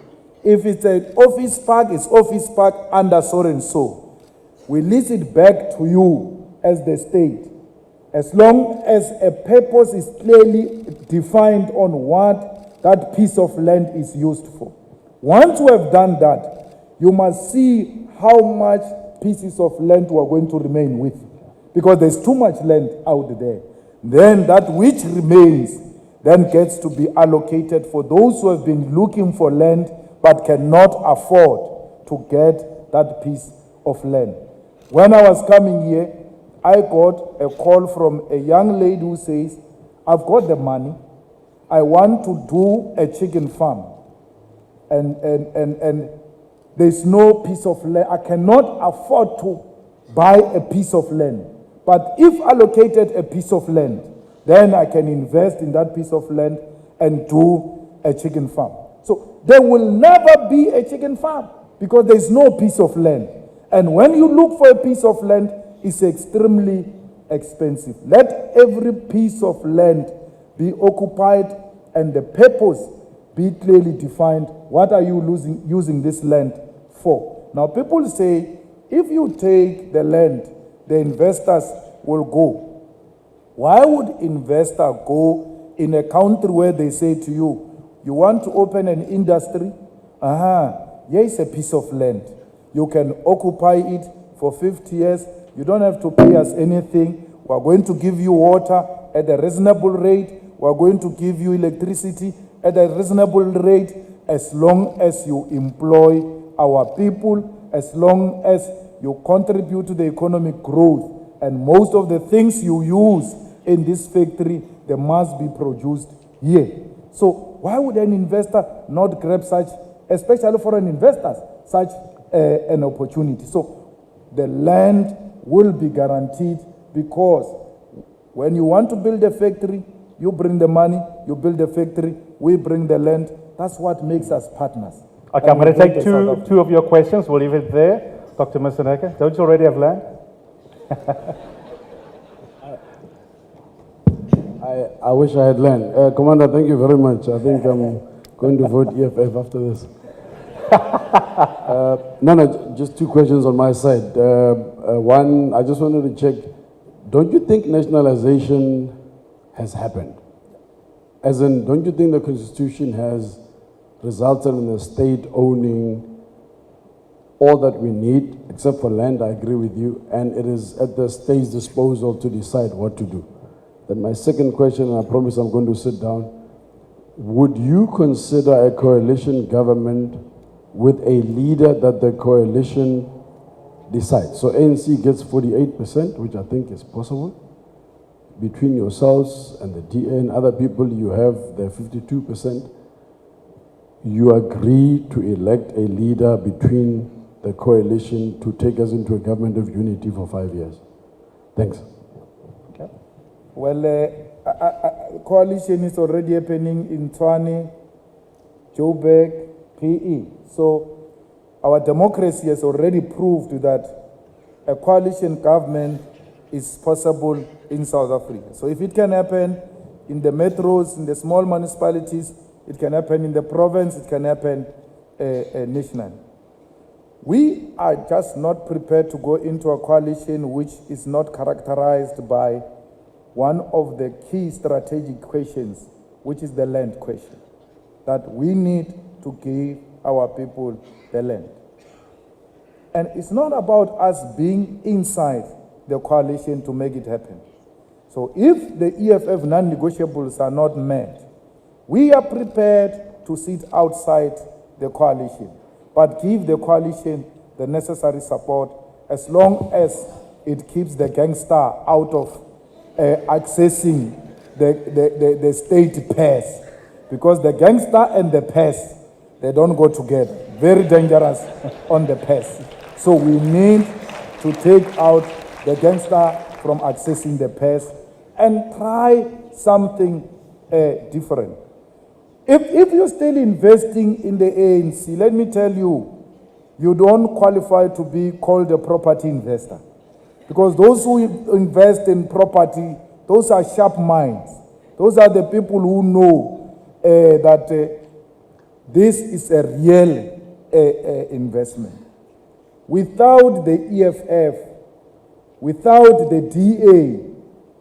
If it's an office park, it's office park under so and so. We lease it back to you as the state. As long as a purpose is clearly defined on what that piece of land is used for. Once we have done that, you must see how much pieces of land we are going to remain with. Because there's too much land out there. Then that which remains then gets to be allocated for those who have been looking for land but cannot afford to get that piece of land. When I was coming here, I got a call from a young lady who says, I've got the money. I want to do a chicken farm. And there's no piece of land. I cannot afford to buy a piece of land. But if allocated a piece of land, then I can invest in that piece of land and do a chicken farm. So there will never be a chicken farm because there's no piece of land. And when you look for a piece of land, it's extremely expensive. Let every piece of land be occupied and the purpose be clearly defined. What are you using this land for? Now people say, if you take the land, the investors will go. Why would investor go in a country where they say to you, you want to open an industry? Here is a piece of land. You can occupy it for 50 years. You don't have to pay us anything. We are going to give you water at a reasonable rate. We are going to give you electricity at a reasonable rate as long as you employ our people, as long as you contribute to the economic growth. And most of the things you use in this factory, they must be produced here. So why would an investor not grab such, especially foreign investors, such an opportunity? So the land will be guaranteed because when you want to build a factory, you bring the money, you build the factory, we bring the land. That's what makes us partners. Okay, I'm going to take two of your questions. We'll leave it there. Dr. Mseneke, don't you already have land? I wish I had land. Commander, thank you very much. I think I'm going to vote EFF after this. No, just two questions on my side. One, I just wanted to check, don't you think nationalization has happened? As in, don't you think the Constitution has resulted in the state owning all that we need, except for land? I agree with you, and it is at the state's disposal to decide what to do. Then my second question, and I promise I'm going to sit down, would you consider a coalition government with a leader that the coalition decides? So ANC gets 48%, which I think is possible. Between yourselves and the DA and other people, you have the 52%. You agree to elect a leader between the coalition to take us into a government of unity for 5 years. Thanks. Okay. Well, coalition is already happening in Tshwane, Joburg, PE. So our democracy has already proved that a coalition government is possible in South Africa. So if it can happen in the metros, in the small municipalities, it can happen in the province, it can happen nationally. We are just not prepared to go into a coalition which is not characterized by one of the key strategic questions which is the land question, that we need to give our people the land. And it's not about us being inside the coalition to make it happen. So if the EFF non-negotiables are not met, we are prepared to sit outside the coalition, but give the coalition the necessary support as long as it keeps the gangster out of accessing the state purse. Because the gangster and the purse, they don't go together. Very dangerous on the purse. So we need to take out the gangster from accessing the purse and try something different. If you're still investing in the ANC, let me tell you, you don't qualify to be called a property investor. Because those who invest in property, those are sharp minds. Those are the people who know that this is a real investment. Without the EFF, without the DA,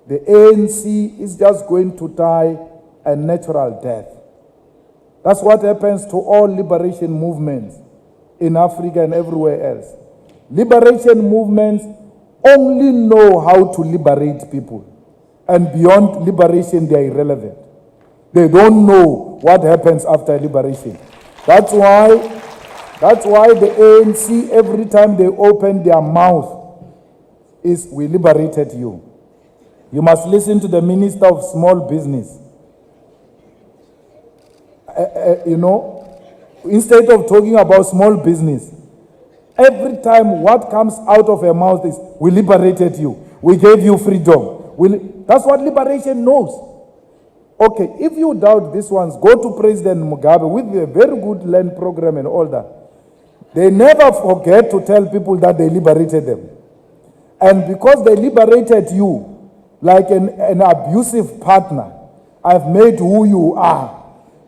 the ANC is just going to die a natural death. That's what happens to all liberation movements in Africa and everywhere else. Liberation movements only know how to liberate people. And beyond liberation, they are irrelevant. They don't know what happens after liberation. That's why the ANC, every time they open their mouth, is we liberated you. You must listen to the Minister of Small Business. Instead of talking about small business, every time what comes out of her mouth is, we liberated you. We gave you freedom. That's what liberation knows. Okay, if you doubt this ones, go to President Mugabe with a very good land program and all that. They never forget to tell people that they liberated them. And because they liberated you, like an abusive partner, I've made who you are.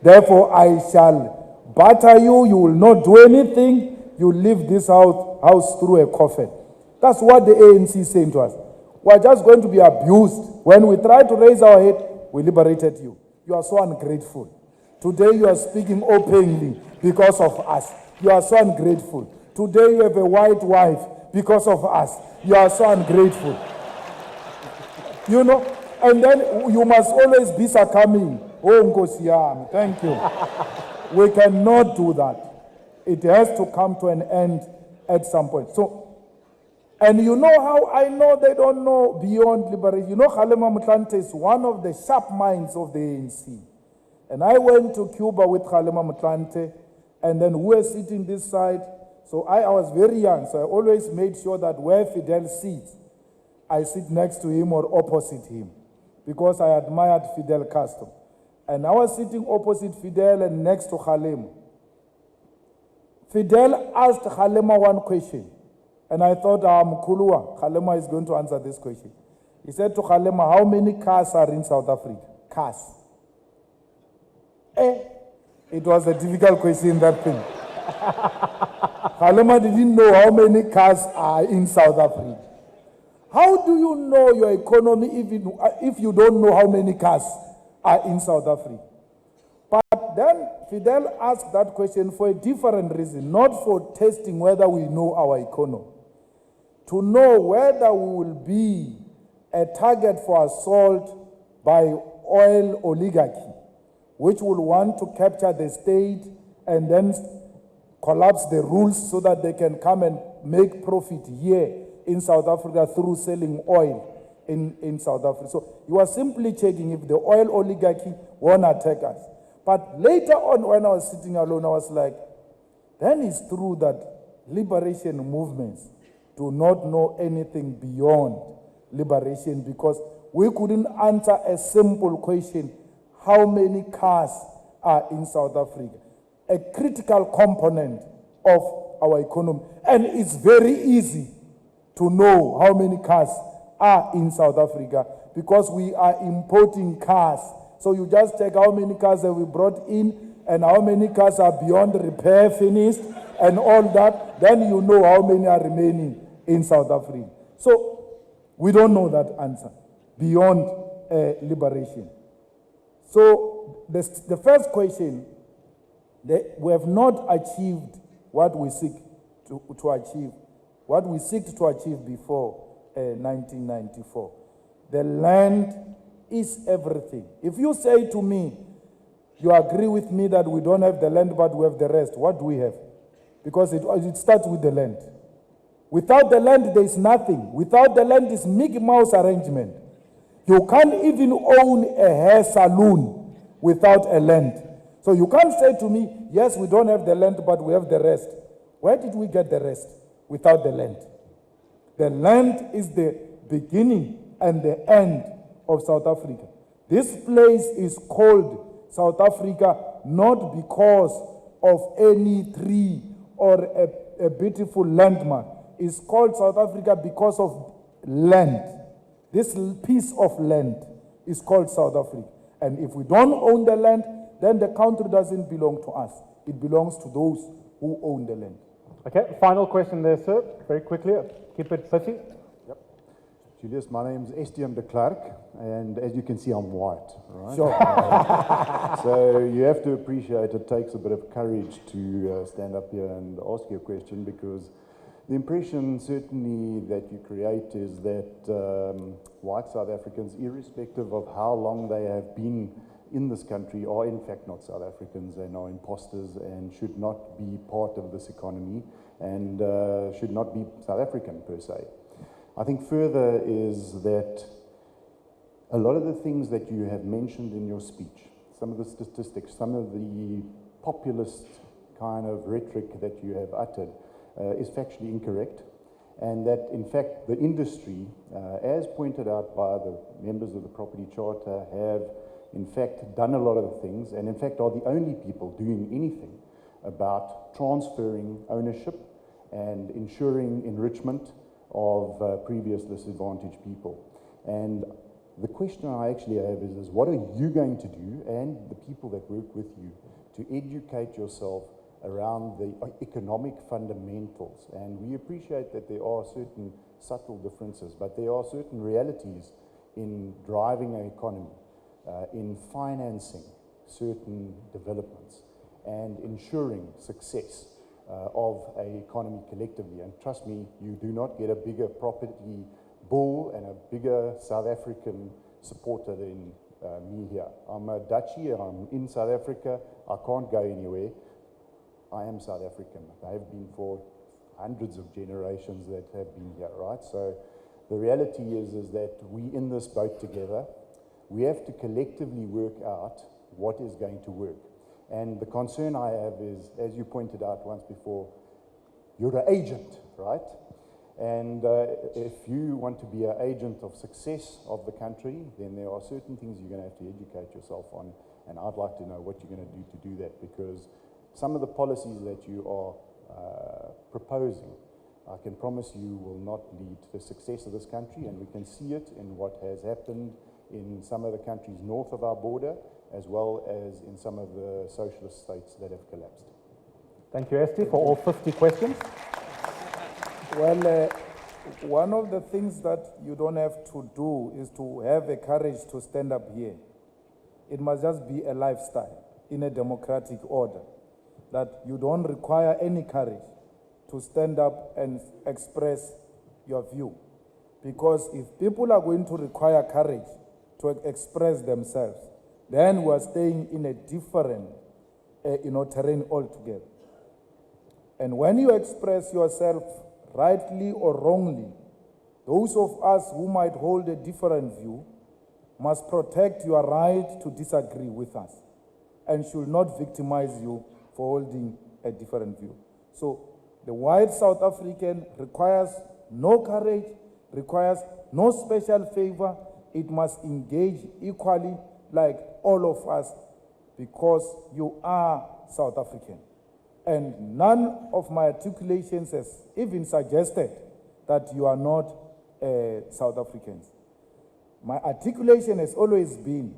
Therefore, I shall batter you. You will not do anything. You leave this house through a coffin. That's what the ANC is saying to us. We're just going to be abused. When we try to raise our head, we liberated you. You are so ungrateful. Today you are speaking openly because of us. You are so ungrateful. Today you have a white wife because of us. You are so ungrateful. And then you must always be succumbing. Oh, Nkosiyami, thank you. We cannot do that. It has to come to an end at some point. So, and you know how I know they don't know beyond liberation? You know, Kgalema Motlanthe is one of the sharp minds of the ANC. And I went to Cuba with Kgalema Motlanthe, and then we were sitting this side. So I was very young, so I always made sure that where Fidel sits, I sit next to him or opposite him, because I admired Fidel Castro. And I was sitting opposite Fidel and next to Kgalema. Fidel asked Kgalema one question, and I thought, Mkulua, Kgalema is going to answer this question. He said to Kgalema, how many cars are in South Africa? Cars. It was a difficult question, that thing. Kgalema didn't know how many cars are in South Africa. How do you know your economy if you don't know how many cars are in South Africa? But then Fidel asked that question for a different reason, not for testing whether we know our economy. To know whether we will be a target for assault by oil oligarchy, which will want to capture the state and then collapse the rules so that they can come and make profit here in South Africa through selling oil in South Africa. So you are simply checking if the oil oligarchy won't attack us. But later on, when I was sitting alone, I was like, then it's true that liberation movements do not know anything beyond liberation, because we couldn't answer a simple question: how many cars are in South Africa? A critical component of our economy. And it's very easy to know how many cars are in South Africa, because we are importing cars. So you just check how many cars have we brought in and how many cars are beyond repair, finished, and all that. Then you know how many are remaining in South Africa. So we don't know that answer beyond liberation. So the first question, we have not achieved what we seek to achieve, what we seek to achieve before 1994. The land is everything. If you say to me, you agree with me that we don't have the land but we have the rest, what do we have? Because it starts with the land. Without the land, there is nothing. Without the land, is Mickey Mouse arrangement. You can't even own a hair salon without a land. So you can't say to me, yes, we don't have the land, but we have the rest. Where did we get the rest without the land? The land is the beginning and the end of South Africa. This place is called South Africa not because of any tree or a beautiful landmark. It's called South Africa because of land. This piece of land is called South Africa. And if we don't own the land, then the country doesn't belong to us. It belongs to those who own the land. Okay, final question there, sir. Very quickly, keep it pithy. Yep. Julius, my name's Estienne de Klerk, and as you can see, I'm white, right? Sure. So you have to appreciate it takes a bit of courage to stand up here and ask you a question, because the impression certainly that you create is that white South Africans, irrespective of how long they have been in this country, are in fact not South Africans and are imposters and should not be part of this economy and should not be South African per se. I think further is that a lot of the things that you have mentioned in your speech, some of the statistics, some of the populist kind of rhetoric that you have uttered is factually incorrect, and that in fact the industry, as pointed out by the members of the Property Charter, have in fact done a lot of the things, and in fact are the only people doing anything about transferring ownership and ensuring enrichment of previous disadvantaged people. And the question I actually have is what are you going to do, and the people that work with you, to educate yourself around the economic fundamentals? And we appreciate that there are certain subtle differences, but there are certain realities in driving an economy, in financing certain developments, and ensuring success of an economy collectively. And trust me, you do not get a bigger property bull and a bigger South African supporter than me here. I'm a Dutchie, I'm in South Africa, I can't go anywhere. I am South African. I have been for hundreds of generations that have been here, right? So the reality is that we in this boat together. We have to collectively work out what is going to work. And the concern I have is, as you pointed out once before, you're an agent, right? And if you want to be an agent of success of the country, then there are certain things you're going to have to educate yourself on. And I'd like to know what you're going to do that, because some of the policies that you are proposing, I can promise you will not lead to the success of this country, and we can see it in what has happened in some of the countries north of our border, as well as in some of the socialist states that have collapsed. Thank you, Esti, for all 50 questions. Well, one of the things that you don't have to do is to have the courage to stand up here. It must just be a lifestyle in a democratic order, that you don't require any courage to stand up and express your view. Because if people are going to require courage to express themselves, then we're staying in a different terrain altogether. And when you express yourself rightly or wrongly, those of us who might hold a different view must protect your right to disagree with us and should not victimize you for holding a different view. So the white South African requires no courage, requires no special favor. It must engage equally like all of us, because you are South African. And none of my articulations has even suggested that you are not South Africans. My articulation has always been,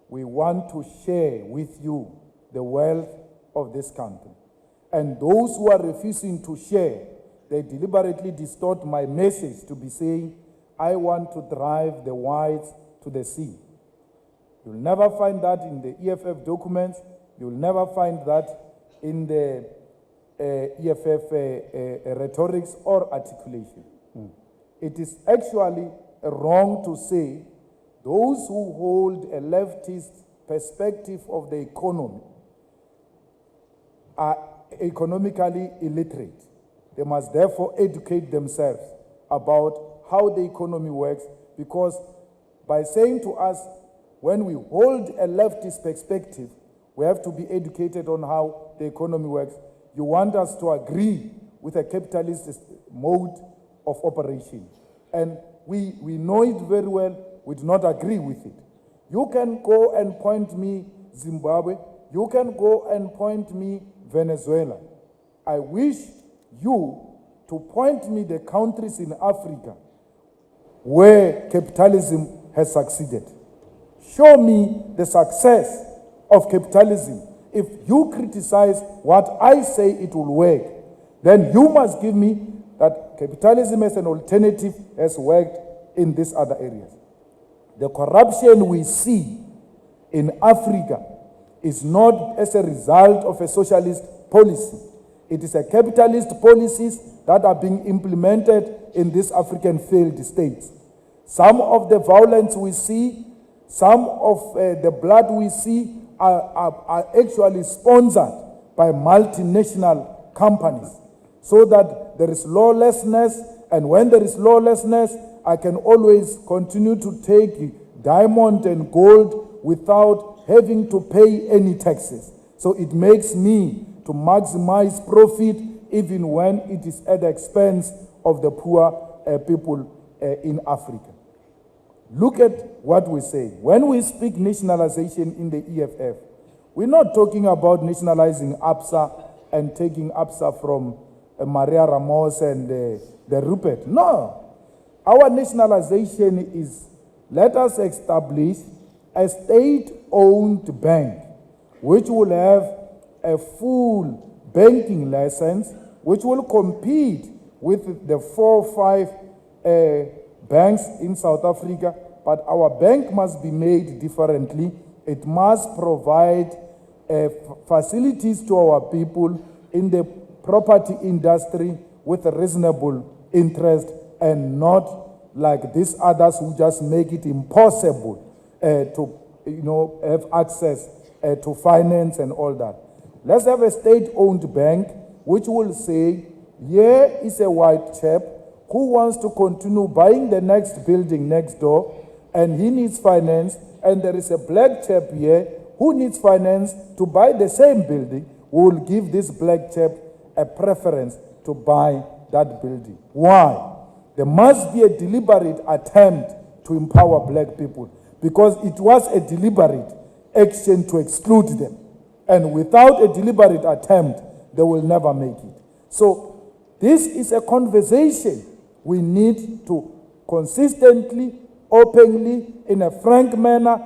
we want to share with you the wealth of this country. And those who are refusing to share, they deliberately distort my message to be saying, I want to drive the whites to the sea. You'll never find that in the EFF documents. You'll never find that in the EFF rhetorics or articulation. It is actually wrong to say those who hold a leftist perspective of the economy are economically illiterate. They must therefore educate themselves about how the economy works, because by saying to us, when we hold a leftist perspective, we have to be educated on how the economy works. You want us to agree with a capitalist mode of operation. And we know it very well, we do not agree with it. You can go and point me Zimbabwe, you can go and point me Venezuela. I wish you to point me the countries in Africa where capitalism has succeeded. Show me the success of capitalism. If you criticize what I say it will work, then you must give me that capitalism as an alternative has worked in these other areas. The corruption we see in Africa is not as a result of a socialist policy. It is a capitalist policies that are being implemented in these African failed states. Some of the violence we see, some of the blood we see are actually sponsored by multinational companies, so that there is lawlessness, and when there is lawlessness, I can always continue to take diamond and gold without having to pay any taxes. So it makes me to maximize profit even when it is at the expense of the poor people in Africa. Look at what we say. When we speak nationalization in the EFF, we're not talking about nationalizing ABSA and taking ABSA from Maria Ramos and the Rupert. No. Our nationalization is, let us establish a state-owned bank which will have a full banking license, which will compete with the 4 or 5 banks in South Africa, but our bank must be made differently. It must provide facilities to our people in the property industry with a reasonable interest, and not like these others who just make it impossible to have access to finance and all that. Let's have a state-owned bank which will say, here is a white chap who wants to continue buying the next building next door, and he needs finance, and there is a black chap here who needs finance to buy the same building. We will give this black chap a preference to buy that building. Why? There must be a deliberate attempt to empower black people, because it was a deliberate action to exclude them. And without a deliberate attempt, they will never make it. So this is a conversation we need to consistently, openly, in a frank manner,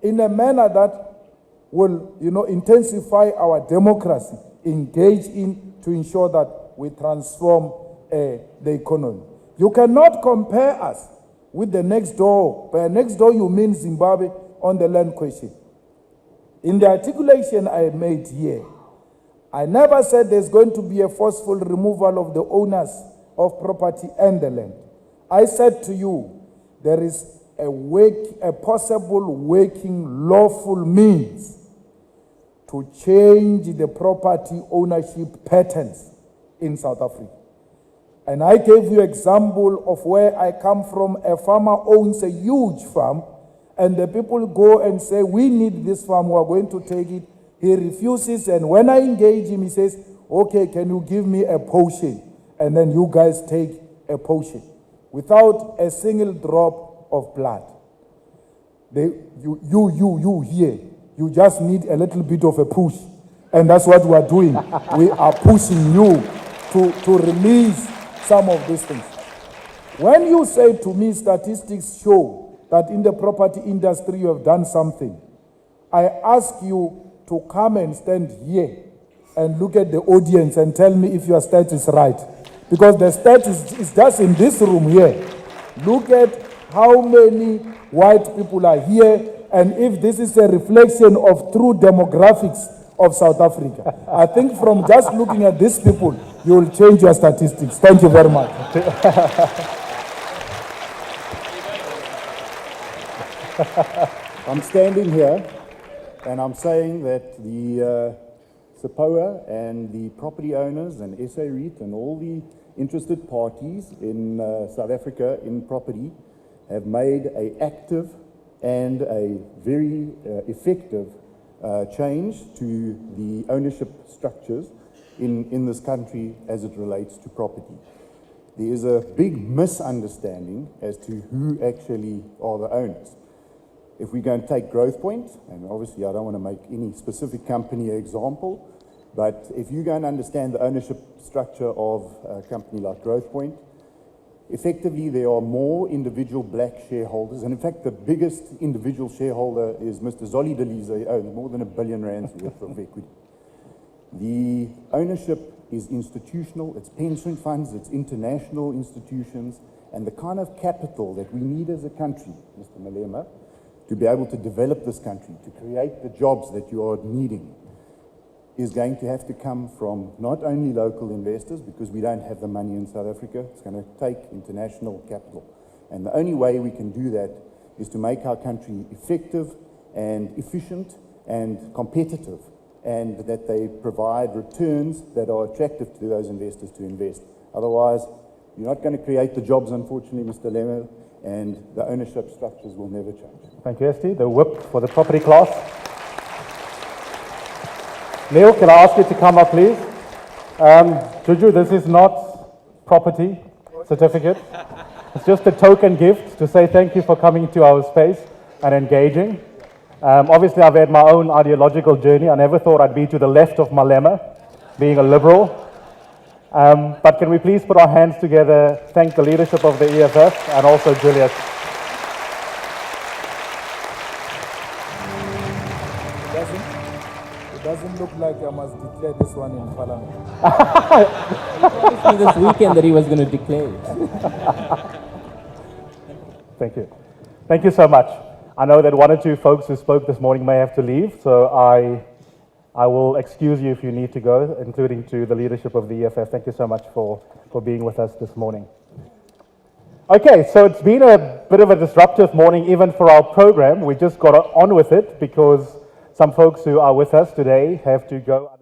in a manner that will, intensify our democracy, engage in to ensure that we transform the economy. You cannot compare us with the next door. By next door, you mean Zimbabwe on the land question. In the articulation I made here, I never said there's going to be a forceful removal of the owners of property and the land. I said to you, there is a possible working lawful means to change the property ownership patterns in South Africa. And I gave you example of where I come from. A farmer owns a huge farm, and the people go and say, we need this farm, we are going to take it. He refuses, and when I engage him, he says, okay, can you give me a portion? And then you guys take a portion without a single drop of blood. You here, you just need a little bit of a push. And that's what we are doing. We are pushing you to release some of these things. When you say to me, statistics show that in the property industry you have done something, I ask you to come and stand here and look at the audience and tell me if your stat is right. Because the stat is just in this room here. Look at how many white people are here and if this is a reflection of true demographics of South Africa. I think from just looking at these people, you will change your statistics. Thank you very much. I'm standing here and I'm saying that the SAPOA and the property owners and SA REIT and all the interested parties in South Africa in property have made an active and a very effective change to the ownership structures in this country as it relates to property. There is a big misunderstanding as to who actually are the owners. If we go and take Growthpoint, and obviously I don't want to make any specific company an example, but if you go and understand the ownership structure of a company like Growthpoint, effectively there are more individual black shareholders, and in fact the biggest individual shareholder is Mr. Zolly Delize, who owns more than R1 billion worth of equity. The ownership is institutional, it's pension funds, it's international institutions, and the kind of capital that we need as a country, Mr. Malema, to be able to develop this country, to create the jobs that you are needing, is going to have to come from not only local investors, because we don't have the money in South Africa, it's going to take international capital. And the only way we can do that is to make our country effective and efficient and competitive, and that they provide returns that are attractive to those investors to invest. Otherwise, you're not going to create the jobs, unfortunately, Mr. Malema, and the ownership structures will never change. Thank you, Esti. The whip for the property class. Neil, can I ask you to come up, please? Juju, this is not property certificate. It's just a token gift to say thank you for coming to our space and engaging. Obviously, I've had my own ideological journey. I never thought I'd be to the left of Malema, being a liberal. But can we please put our hands together, thank the leadership of the EFF and also Julius. It doesn't look like I must declare this one in Parliament. He promised me this weekend that he was going to declare it. Thank you. Thank you so much. I know that one or two folks who spoke this morning may have to leave, so I will excuse you if you need to go, including to the leadership of the EFF. Thank you so much for being with us this morning. Okay, so it's been a bit of a disruptive morning even for our program. We just got on with it because some folks who are with us today have to go.